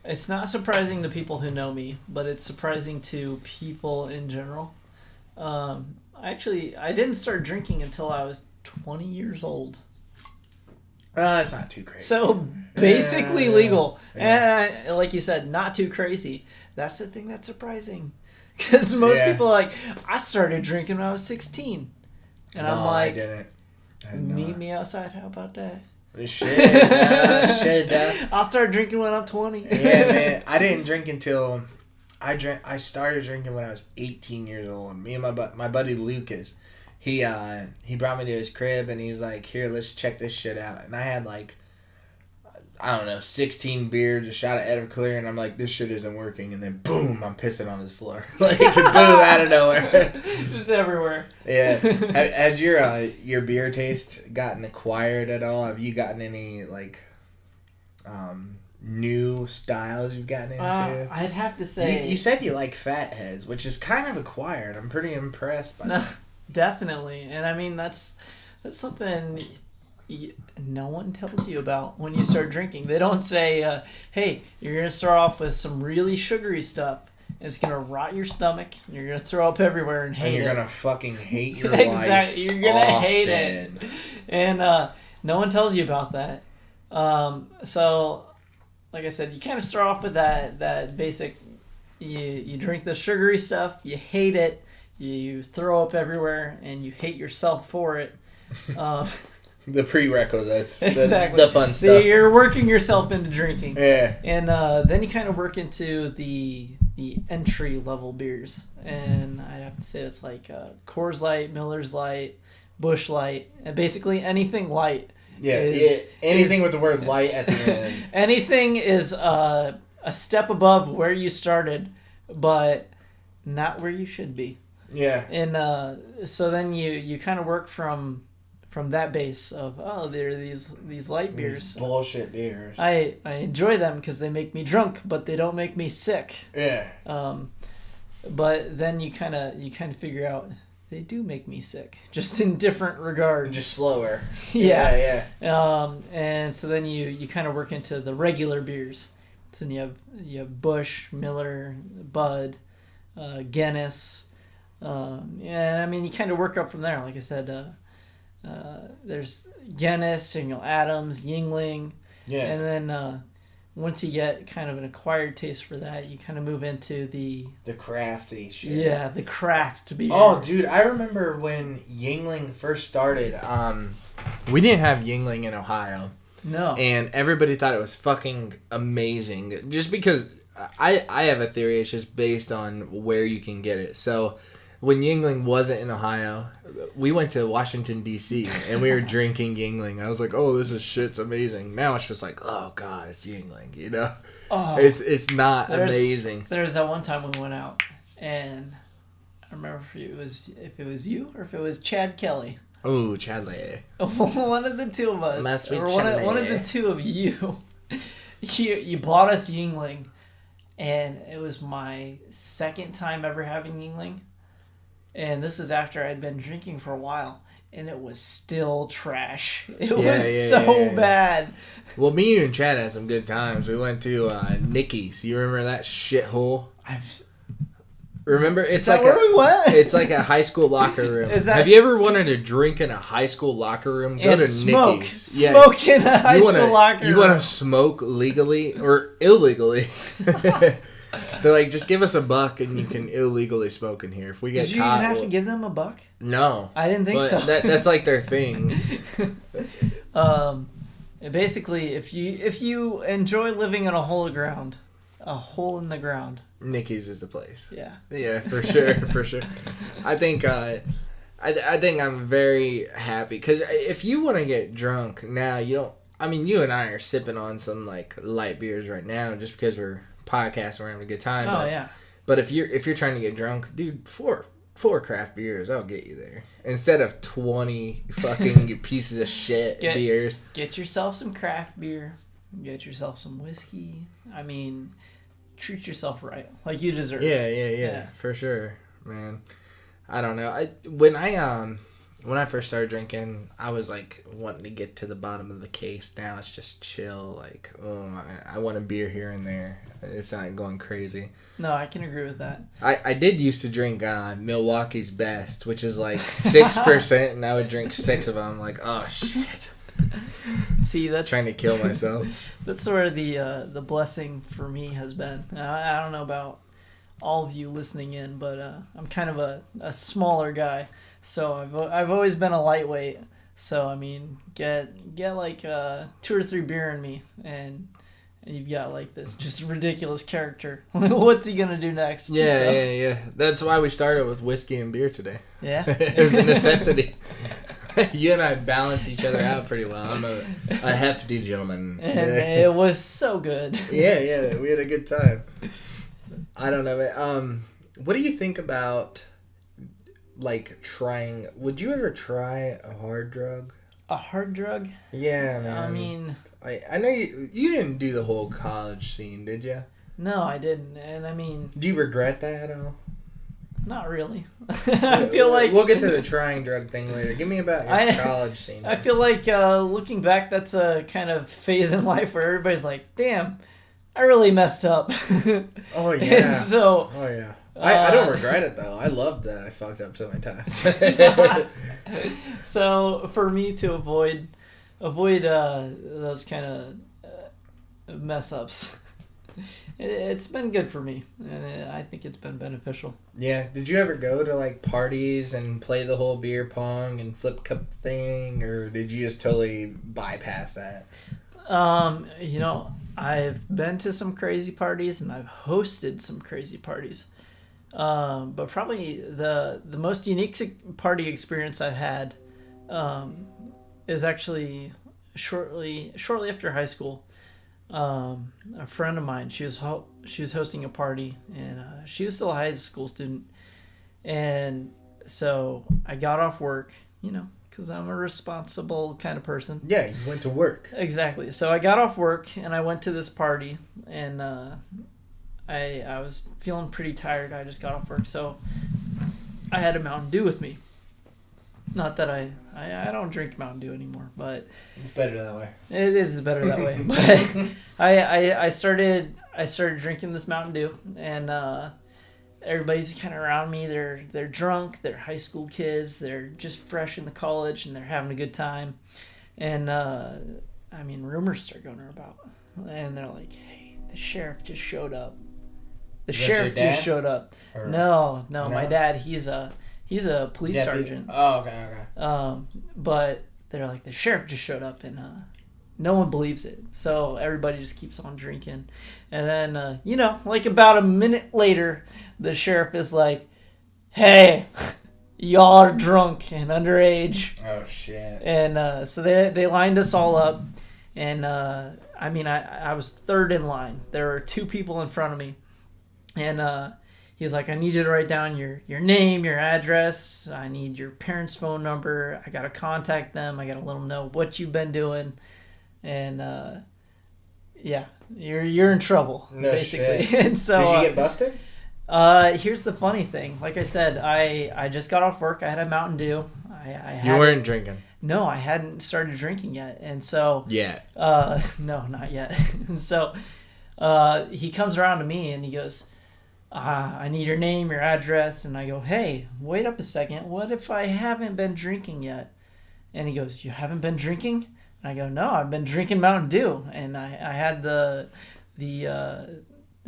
S2: It's not surprising to people who know me, but it's surprising to people in general. I didn't start drinking until I was 20 years old.
S1: That's not too crazy.
S2: So, basically legal.
S1: Yeah.
S2: And like you said, not too crazy. That's the thing that's surprising. Because most people are like, I started drinking when I was 16. And I'm like,
S1: I didn't.
S2: Meet me outside, how about that?
S1: Shit,
S2: I'll start drinking when I'm 20.
S1: Yeah, man. I didn't drink until I started drinking when I was 18 years old. Me and my buddy Lucas, he brought me to his crib and he's like, "Here, let's check this shit out." And I had like, I don't know, 16 beers, a shot of Everclear, and I'm like, this shit isn't working. And then boom, I'm pissing on his floor, like boom, out of nowhere,
S2: just everywhere.
S1: Yeah. Has your beer taste gotten acquired at all? Have you gotten any like new styles you've gotten into?
S2: I'd have to say
S1: you said you like Fatheads, which is kind of acquired. I'm pretty impressed by that.
S2: Definitely, and I mean that's something no one tells you about when you start drinking. They don't say, "Hey, you're gonna start off with some really sugary stuff, and it's gonna rot your stomach, and you're gonna throw up everywhere and hate it.
S1: And you're gonna fucking hate your
S2: exactly.
S1: life.
S2: You're gonna hate it." And no one tells you about that. So, like I said, you kind of start off with that basic. You drink the sugary stuff, you hate it, you throw up everywhere, and you hate yourself for it.
S1: The prerequisites,
S2: exactly.
S1: the fun stuff.
S2: So you're working yourself into drinking.
S1: Yeah.
S2: And then you kind of work into the entry level beers. And I have to say it's like Coors Light, Miller's Light, Busch Light, and basically anything light.
S1: Yeah, anything with the word light at the end.
S2: Anything is a step above where you started, but not where you should be.
S1: Yeah.
S2: And so then you kind of work from that base of, there are these light beers.
S1: These bullshit beers.
S2: I enjoy them because they make me drunk, but they don't make me sick.
S1: Yeah.
S2: But then you kind of figure out they do make me sick, just in different regards.
S1: Just slower.
S2: Yeah. And so then you kind of work into the regular beers. So then you have Busch, Miller, Bud, Guinness. And I mean, you kind of work up from there. Like I said, there's Guinness, Samuel Adams, Yingling.
S1: Yeah.
S2: And then once you get kind of an acquired taste for that, you kind of move into the
S1: crafty shit.
S2: Yeah, the craft beers.
S1: Oh, dude, I remember when Yingling first started. We didn't have Yingling in Ohio.
S2: No.
S1: And everybody thought it was fucking amazing. Just because I have a theory, it's just based on where you can get it. So when Yingling wasn't in Ohio, we went to Washington, D.C., and we were drinking Yingling. I was like, oh, this is shit's amazing. Now it's just like, oh, God, it's Yingling, you know?
S2: Oh,
S1: it's not amazing.
S2: There's that one time we went out, and I remember if it was you or if it was Chad Kelly.
S1: Oh, Chadley.
S2: One of the two of us.
S1: My sweet
S2: or one of the two of you. You bought us Yingling, and it was my second time ever having Yingling. And this is after I'd been drinking for a while, and it was still trash. It was so bad.
S1: Well, me and Chad had some good times. We went to Nicky's. You remember that shithole? Remember, it's like
S2: where we went?
S1: It's like a high school locker room. Have you ever wanted to drink in a high school locker room? Go to
S2: smoke.
S1: Nicky's.
S2: Smoke in a high school locker room.
S1: You want to smoke legally or illegally? They're like, just give us $1 and you can illegally smoke in here. If we get
S2: Did you
S1: caught,
S2: even have to give them $1?
S1: No,
S2: I didn't think so.
S1: That's like their thing.
S2: Basically, if you enjoy living in a hole in the ground,
S1: Nicky's is the place.
S2: Yeah,
S1: for sure, for sure. I think I'm very happy because if you want to get drunk now, you don't. I mean, you and I are sipping on some like light beers right now just because we're podcasting, we're having a good time.
S2: Oh, yeah.
S1: But if you're trying to get drunk, dude, four 4 craft beers, I'll get you there. Instead of 20 fucking pieces of shit beers.
S2: Get yourself some craft beer. Get yourself some whiskey. I mean, treat yourself right. Like you deserve.
S1: Yeah. For sure, man. I don't know. When I first started drinking, I was like wanting to get to the bottom of the case. Now it's just chill. Like, I want a beer here and there. It's not going crazy.
S2: No, I can agree with that.
S1: I did used to drink Milwaukee's Best, which is like 6%, and I would drink 6 of them. Like, oh shit.
S2: See, that's
S1: trying to kill myself.
S2: That's where the blessing for me has been. I don't know about all of you listening in, but I'm kind of a smaller guy, so I've always been a lightweight. So I mean, get like 2 or 3 beer in me, and you've got like this just ridiculous character. What's he gonna do next?
S1: Yeah. That's why we started with whiskey and beer today.
S2: Yeah,
S1: it was a necessity. You and I balance each other out pretty well. I'm a hefty gentleman.
S2: And it was so good.
S1: Yeah, we had a good time. I don't know, man. What do you think about, like, trying... Would you ever try a hard drug?
S2: A hard drug?
S1: Yeah, man.
S2: I mean...
S1: I know you didn't do the whole college scene, did you?
S2: No, I didn't. And I mean...
S1: Do you regret that at all?
S2: Not really. I feel like...
S1: We'll get to the trying drug thing later. Give me about your college scene.
S2: I feel like, looking back, that's a kind of phase in life where everybody's like, damn, I really messed up.
S1: Oh, yeah.
S2: So...
S1: Oh, yeah. I don't regret it, though. I loved that I fucked up so many times.
S2: So, for me to avoid those kind of mess-ups... It's been good for me, and I think it's been beneficial.
S1: Yeah. Did you ever go to, like, parties and play the whole beer pong and flip cup thing, or did you just totally bypass that?
S2: I've been to some crazy parties, and I've hosted some crazy parties. But probably the most unique party experience I've had is actually shortly after high school. A friend of mine, she was hosting a party, and she was still a high school student, and so I got off work, because I'm a responsible kind of person.
S1: Yeah, you went to work.
S2: Exactly. So I got off work and I went to this party, and I was feeling pretty tired. I just got off work, so I had a Mountain Dew with me. Not that I don't drink Mountain Dew anymore, but
S1: it's better that way.
S2: It is better that way. But I started drinking this Mountain Dew, and everybody's kind of around me. They're drunk. They're high school kids. They're just fresh into college, and they're having a good time. And rumors start going about, and they're like, "Hey, the sheriff just showed up." The sheriff just showed up. No, my dad. He's a police sergeant.
S1: Oh, okay.
S2: But they're like, the sheriff just showed up, and no one believes it. So everybody just keeps on drinking. And then, like about a minute later, the sheriff is like, hey, y'all are drunk and underage.
S1: Oh, shit.
S2: And so they lined us all up. And, I was third in line. There were 2 people in front of me. And, he's like, I need you to write down your name, your address. I need your parents' phone number. I got to contact them. I got to let them know what you've been doing. And, you're in trouble, basically. Shit. And so,
S1: did you get busted?
S2: Here's the funny thing. Like I said, I just got off work. I had a Mountain Dew.
S1: You weren't drinking?
S2: No, I hadn't started drinking yet. And so...
S1: Yeah.
S2: No, not yet. And so he comes around to me and he goes... I need your name, your address. And I go, hey, wait up a second. What if I haven't been drinking yet? And he goes, you haven't been drinking? And I go, no, I've been drinking Mountain Dew. And I had the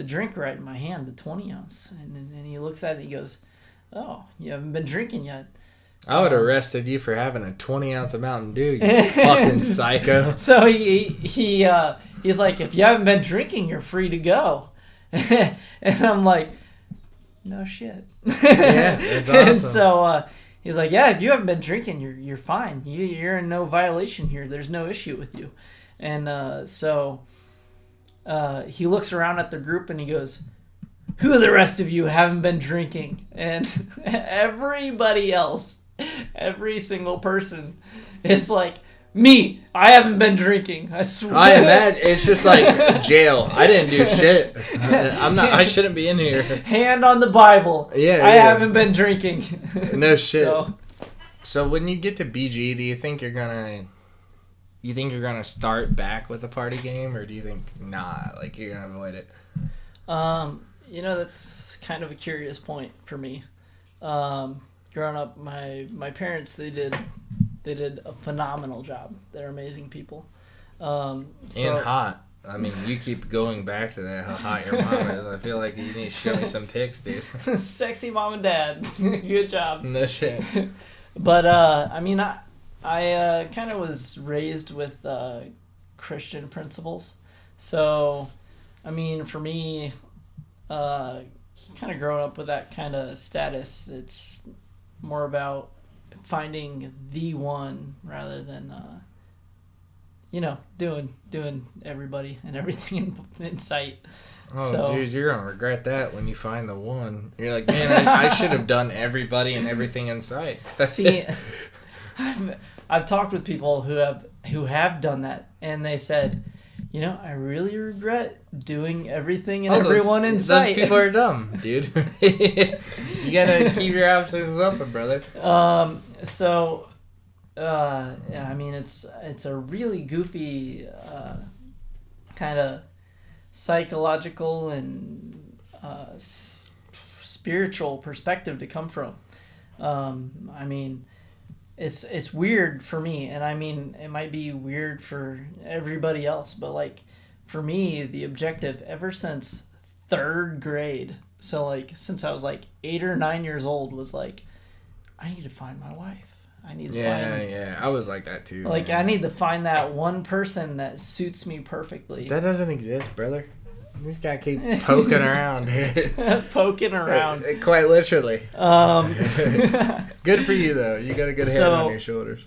S2: drink right in my hand, the 20 ounce. And he looks at it and he goes, oh, you haven't been drinking yet.
S1: I would have arrested you for having a 20 ounce of Mountain Dew, you fucking psycho.
S2: So he's like, if you haven't been drinking, you're free to go. And I'm like, no shit.
S1: Yeah, that's awesome.
S2: And so he's like, yeah, if you haven't been drinking, you're fine. You're in no violation here. There's no issue with you. And so he looks around at the group and he goes, who of the rest of you haven't been drinking? And everybody else, every single person is like, me, I haven't been drinking. I swear.
S1: I imagine it's just like jail. I didn't do shit. I shouldn't be in here.
S2: Hand on the Bible.
S1: Yeah,
S2: I haven't been drinking.
S1: No shit.
S2: So
S1: when you get to BG, do you think you're gonna start back with a party game, or do you think like you're gonna avoid it?
S2: That's kind of a curious point for me. Growing up, my parents, they did a phenomenal job. They're amazing people.
S1: And hot. I mean, you keep going back to that, how hot your mom is. I feel like you need to show me some pics, dude.
S2: Sexy mom and dad. Good job.
S1: No shit.
S2: But, I kind of was raised with Christian principles. So, for me, kind of growing up with that kind of status, it's more about finding the one rather than doing everybody and everything in sight.
S1: Dude, you're gonna regret that when you find the one. You're like, man, I should have done everybody and everything in sight.
S2: See, I've talked with people who have done that, and they said, I really regret doing everything and everyone in sight.
S1: Those people are dumb, dude. You gotta keep your options open, brother.
S2: It's a really goofy kind of psychological and spiritual perspective to come from. It's weird for me, and it might be weird for everybody else, but like for me, the objective ever since 3rd grade, so like since I was like 8 or 9 years old, was like, I need to find my wife. I need to find.
S1: Yeah, I was like that too.
S2: Like, man. I need to find that one person that suits me perfectly.
S1: That doesn't exist, brother. You just gotta keep poking around.
S2: Poking around.
S1: Quite literally. Good for you, though. You got a good head on your shoulders.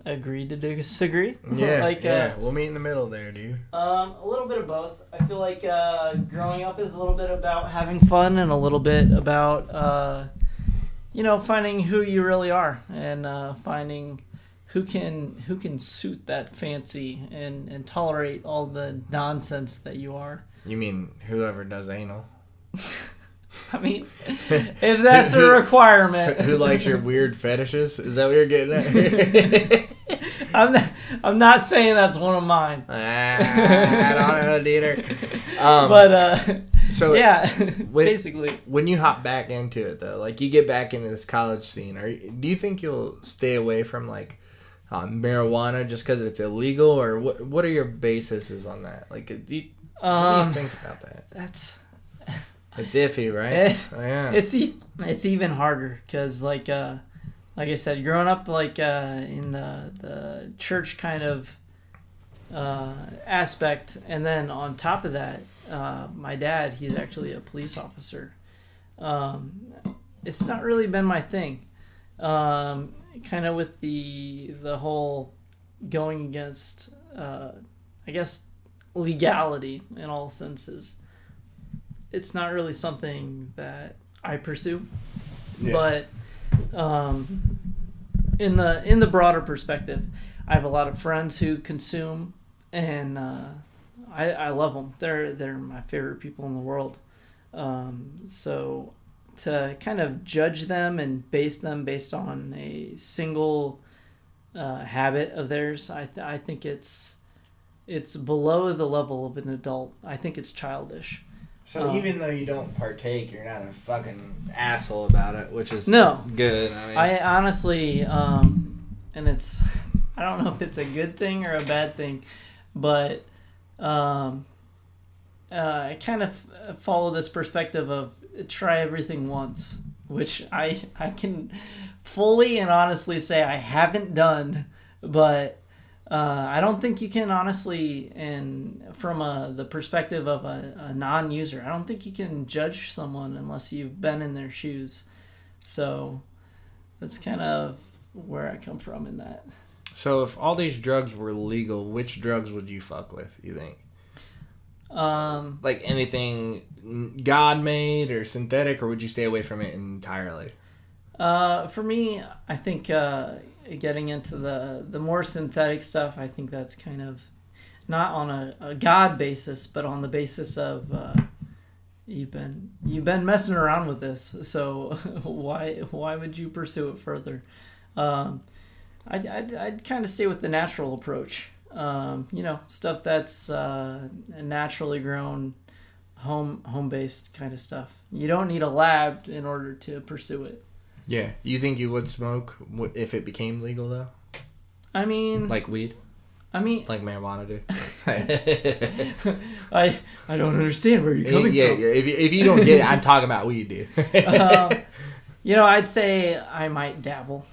S2: Agree to disagree.
S1: Yeah, we'll meet in the middle there, dude.
S2: A little bit of both. I feel like growing up is a little bit about having fun and a little bit about, finding who you really are and finding who can suit that fancy and tolerate all the nonsense that you are.
S1: You mean whoever does anal?
S2: If that's a requirement.
S1: Who likes your weird fetishes? Is that what you're getting at?
S2: I'm not saying that's one of mine.
S1: I don't know, Deeter.
S2: Basically.
S1: When you hop back into it, though, like you get back into this college scene, do you think you'll stay away from like marijuana just because it's illegal, or what are your bases on that? Like, what do you think about that? It's iffy, right? Yeah.
S2: It's even harder because like I said, growing up like in the church kind of aspect, and then on top of that, my dad, he's actually a police officer. It's not really been my thing. Kind of with the whole going against, I guess, legality in all senses. It's not really something that I pursue, but in the broader perspective, I have a lot of friends who consume, and I love them. They're my favorite people in the world. So to kind of judge them and base them based on a single habit of theirs, I think it's below the level of an adult. I think it's childish.
S1: So even though you don't partake, you're not a fucking asshole about it, which is good.
S2: I honestly, and it's, I don't know if it's a good thing or a bad thing, but I kind of follow this perspective of try everything once, which I can fully and honestly say I haven't done, but I don't think you can honestly, and from the perspective of a non-user, I don't think you can judge someone unless you've been in their shoes. So that's kind of where I come from in that.
S1: So if all these drugs were legal, which drugs would you fuck with, you think? Like anything God-made or synthetic, or would you stay away from it entirely?
S2: For me, I think getting into the more synthetic stuff, I think that's kind of not on a God basis, but on the basis of you've been messing around with this, so why would you pursue it further? I'd kind of stay with the natural approach. Stuff that's naturally grown, home based kind of stuff. You don't need a lab in order to pursue it.
S1: Yeah. You think you would smoke if it became legal, though?
S2: I mean...
S1: Like weed?
S2: Like
S1: marijuana do?
S2: I don't understand where you're coming from.
S1: Yeah. If you don't get it, I'm talking about weed, dude.
S2: I'd say I might dabble.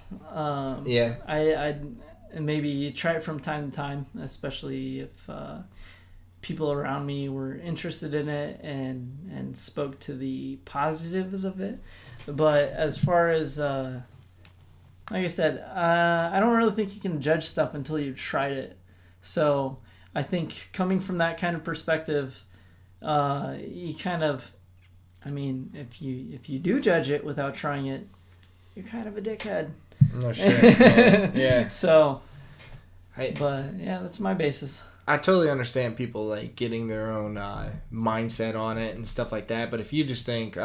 S1: Yeah.
S2: I'd maybe try it from time to time, especially if people around me were interested in it and spoke to the positives of it. But as far as, like I said, I don't really think you can judge stuff until you've tried it. So I think coming from that kind of perspective, you kind of, I mean, if you do judge it without trying it, you're kind of a dickhead.
S1: No shit. Yeah.
S2: So, but yeah, that's my basis.
S1: I totally understand people like getting their own mindset on it and stuff like that. But if you just think,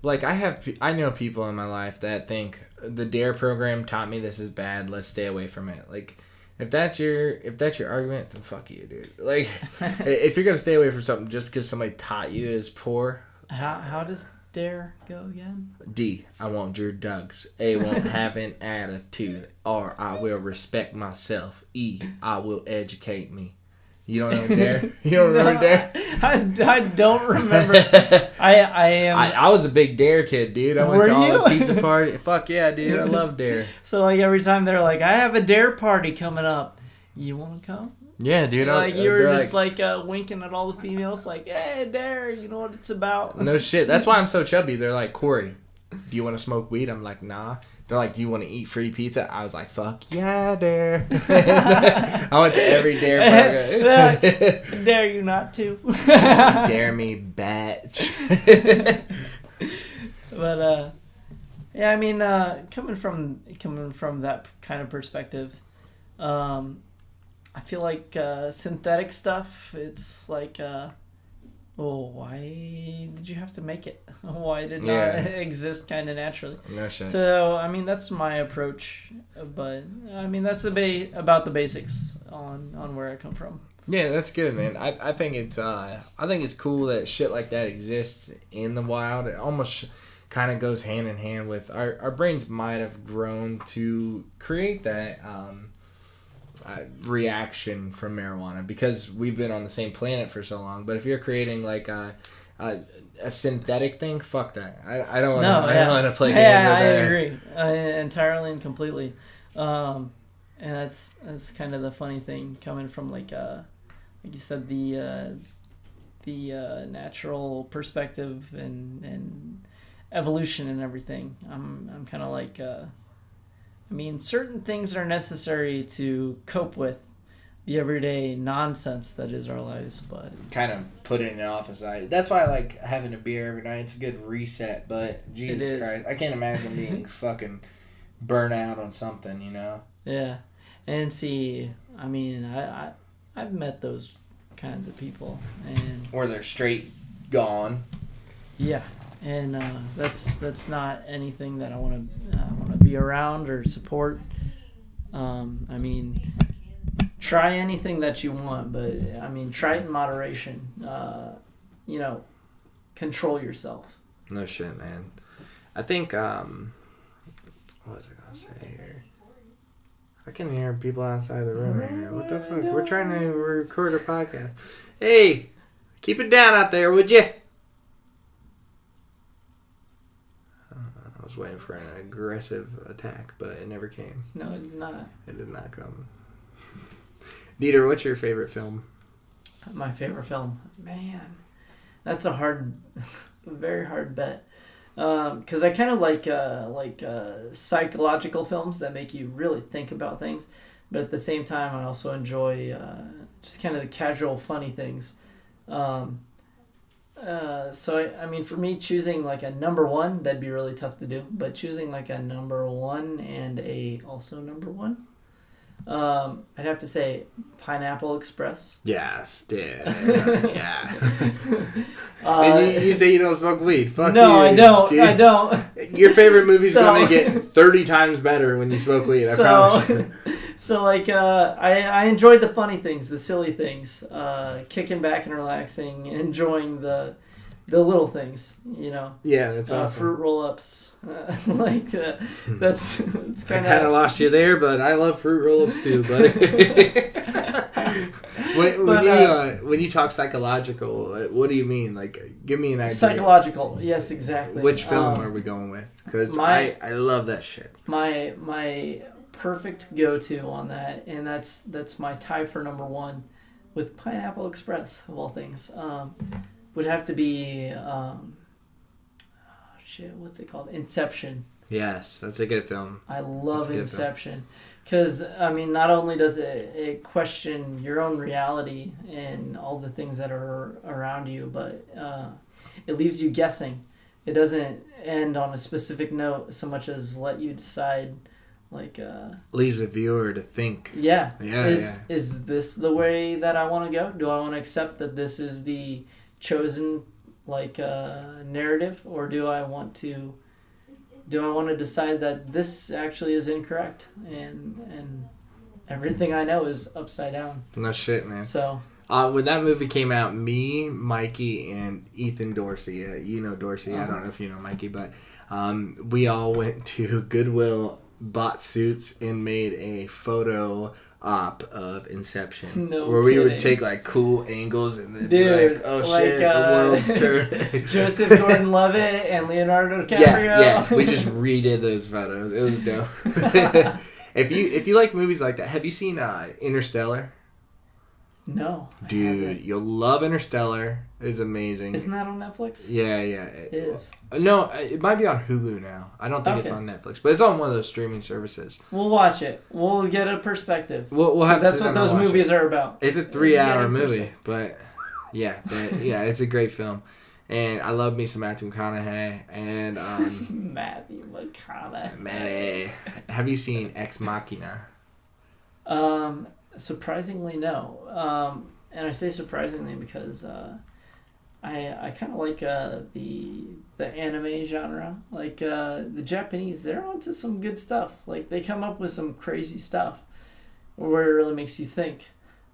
S1: like I know people in my life that think the DARE program taught me this is bad, let's stay away from it. Like, if that's your argument, then fuck you, dude. Like, if you're gonna stay away from something just because somebody taught you is poor.
S2: How does DARE go again?
S1: D, I want your dogs. A, won't have an attitude. R, I will respect myself. E, I will educate me. You don't know DARE? You don't remember DARE?
S2: I don't remember.
S1: I was a big DARE kid, dude. I went to all the pizza party. Fuck yeah, dude. I love DARE.
S2: So like every time they're like, I have a DARE party coming up. You want to come?
S1: Yeah, dude.
S2: Like you were just like winking at all the females, like, hey, DARE, you know what it's about?
S1: No shit. That's why I'm so chubby. They're like, Cory, do you want to smoke weed? I'm like, nah. They're like, do you want to eat free pizza? I was like, fuck yeah, DARE. I went to every DARE program.
S2: Dare you not to?
S1: Dare me, batch.
S2: But yeah, I mean, coming from that kind of perspective, I feel like synthetic stuff. It's like, why did you have to make it? Why did it not exist kind of naturally?
S1: No shit.
S2: So, I mean, that's my approach. But, I mean, that's about the basics on where I come from.
S1: Yeah, that's good, man. I think it's cool that shit like that exists in the wild. It almost kind of goes hand in hand with our brains might have grown to create that reaction from marijuana because we've been on the same planet for so long. But if you're creating like a synthetic thing, fuck that. I don't want to play games with that.
S2: I agree entirely and completely. And that's kind of the funny thing coming from like you said, the natural perspective and evolution and everything. I'm kind of like I mean, certain things are necessary to cope with the everyday nonsense that is our lives, but
S1: kind of put it in the office side. That's why I like having a beer every night. It's a good reset, but Jesus Christ, I can't imagine being fucking burnt out on something, you know?
S2: Yeah. And see, I mean, I've met those kinds of people, and
S1: or they're straight gone.
S2: Yeah. And that's not anything that I want to be around or support. I mean, try anything that you want, but I mean, try it in moderation. Control yourself.
S1: No shit, man. I think what was I gonna say here? I can hear people outside the room right here. What the fuck? We're trying to record a podcast. Hey, keep it down out there, would you? I was waiting for an aggressive attack, but it never came.
S2: No, it did not.
S1: It did not come. Deeter, what's your favorite film?
S2: My favorite film? Man, that's a very hard bet. Because I kind of like psychological films that make you really think about things. But at the same time, I also enjoy just kind of the casual, funny things. So I mean, for me, choosing like a number one, that'd be really tough to do. But choosing like a number one and a also number one, I'd have to say Pineapple Express.
S1: Yes, dude. Yeah. And you say you don't smoke weed. Fuck
S2: no,
S1: you.
S2: I don't.
S1: Dude.
S2: I don't.
S1: Your favorite movie's going to get 30 times better when you smoke weed. I promise you.
S2: So like, I enjoyed the funny things, the silly things, kicking back and relaxing, enjoying the little things, you know.
S1: Yeah, that's awesome.
S2: Fruit roll-ups. That's it's kind
S1: I kind of lost you there, but I love fruit roll-ups too, buddy. When you talk psychological, what do you mean? Like, give me an idea.
S2: Psychological, yes, exactly.
S1: Which film are we going with? Because I love that shit.
S2: My perfect go-to on that, and that's my tie for number one with Pineapple Express of all things. Would have to be what's it called? Inception.
S1: Yes, that's a good film.
S2: I love Inception because I mean, not only does it question your own reality and all the things that are around you, but it leaves you guessing. It doesn't end on a specific note so much as let you decide. Like
S1: leaves the viewer to think.
S2: Yeah. Is this the way that I want to go? Do I want to accept that this is the chosen narrative, or do I want to decide that this actually is incorrect and everything I know is upside down?
S1: No shit, man.
S2: So
S1: when that movie came out, me, Mikey, and Ethan Dorsey, you know Dorsey, I don't know if you know Mikey, but we all went to Goodwill, bought suits, and made a photo op of Inception.
S2: No
S1: where
S2: kidding.
S1: We would take like cool angles and then
S2: Dude,
S1: be like, oh shit, the world's turned.
S2: Joseph Gordon-Levitt and Leonardo DiCaprio.
S1: Yeah, we just redid those photos. It was dope. If you like movies like that, have you seen Interstellar?
S2: No.
S1: Dude, you'll love Interstellar. It's amazing.
S2: Isn't that on Netflix?
S1: Yeah.
S2: It is.
S1: No, it might be on Hulu now. I don't think it's on Netflix, but it's on one of those streaming services.
S2: We'll watch it. We'll get a perspective.
S1: We'll have.
S2: That's what those movies are about.
S1: It's a 3-hour movie, but it's a great film, and I love me some Matthew McConaughey and
S2: Matthew McConaughey.
S1: Matty. Have you seen Ex Machina?
S2: Surprisingly, no. And I say surprisingly because I kind of like the anime genre. Like the Japanese, they're onto some good stuff. Like they come up with some crazy stuff where it really makes you think.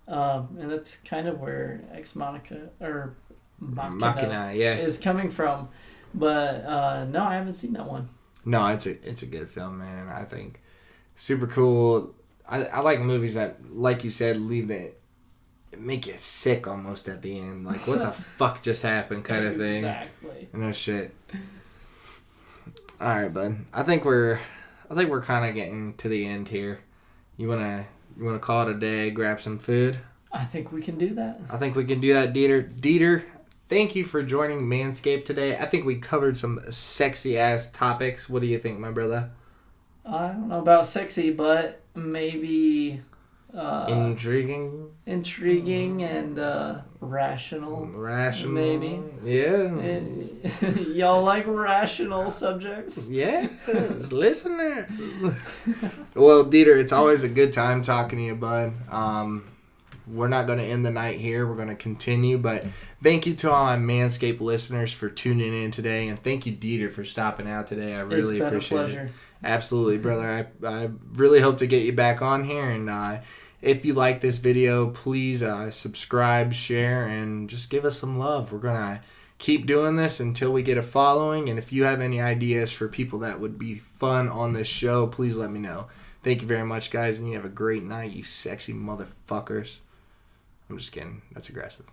S2: And that's kind of where Ex Machina or Machina is coming from. But no, I haven't seen that one.
S1: No, it's a good film, man. I think super cool. I like movies that, like you said, make you sick almost at the end. Like, what the fuck just happened kind of thing.
S2: Exactly.
S1: No shit. All right, bud. I think we're kind of getting to the end here. You wanna call it a day, grab some food?
S2: I think we can do that.
S1: I think we can do that, Deeter. Deeter, thank you for joining Manscape today. I think we covered some sexy-ass topics. What do you think, my brother?
S2: I don't know about sexy, but maybe
S1: intriguing
S2: and rational, maybe.
S1: Yeah.
S2: Y'all like rational subjects?
S1: Yeah, listen there. Well, Deeter, it's always a good time talking to you, bud. We're not going to end the night here. We're going to continue, but thank you to all my Manscaped listeners for tuning in today, and thank you, Deeter, for stopping out today. I really appreciate it. It's been a pleasure. Absolutely, brother. I really hope to get you back on here, and if you like this video, please subscribe, share, and just give us some love. We're going to keep doing this until we get a following, and if you have any ideas for people that would be fun on this show, please let me know. Thank you very much, guys, and you have a great night, you sexy motherfuckers. I'm just kidding. That's aggressive.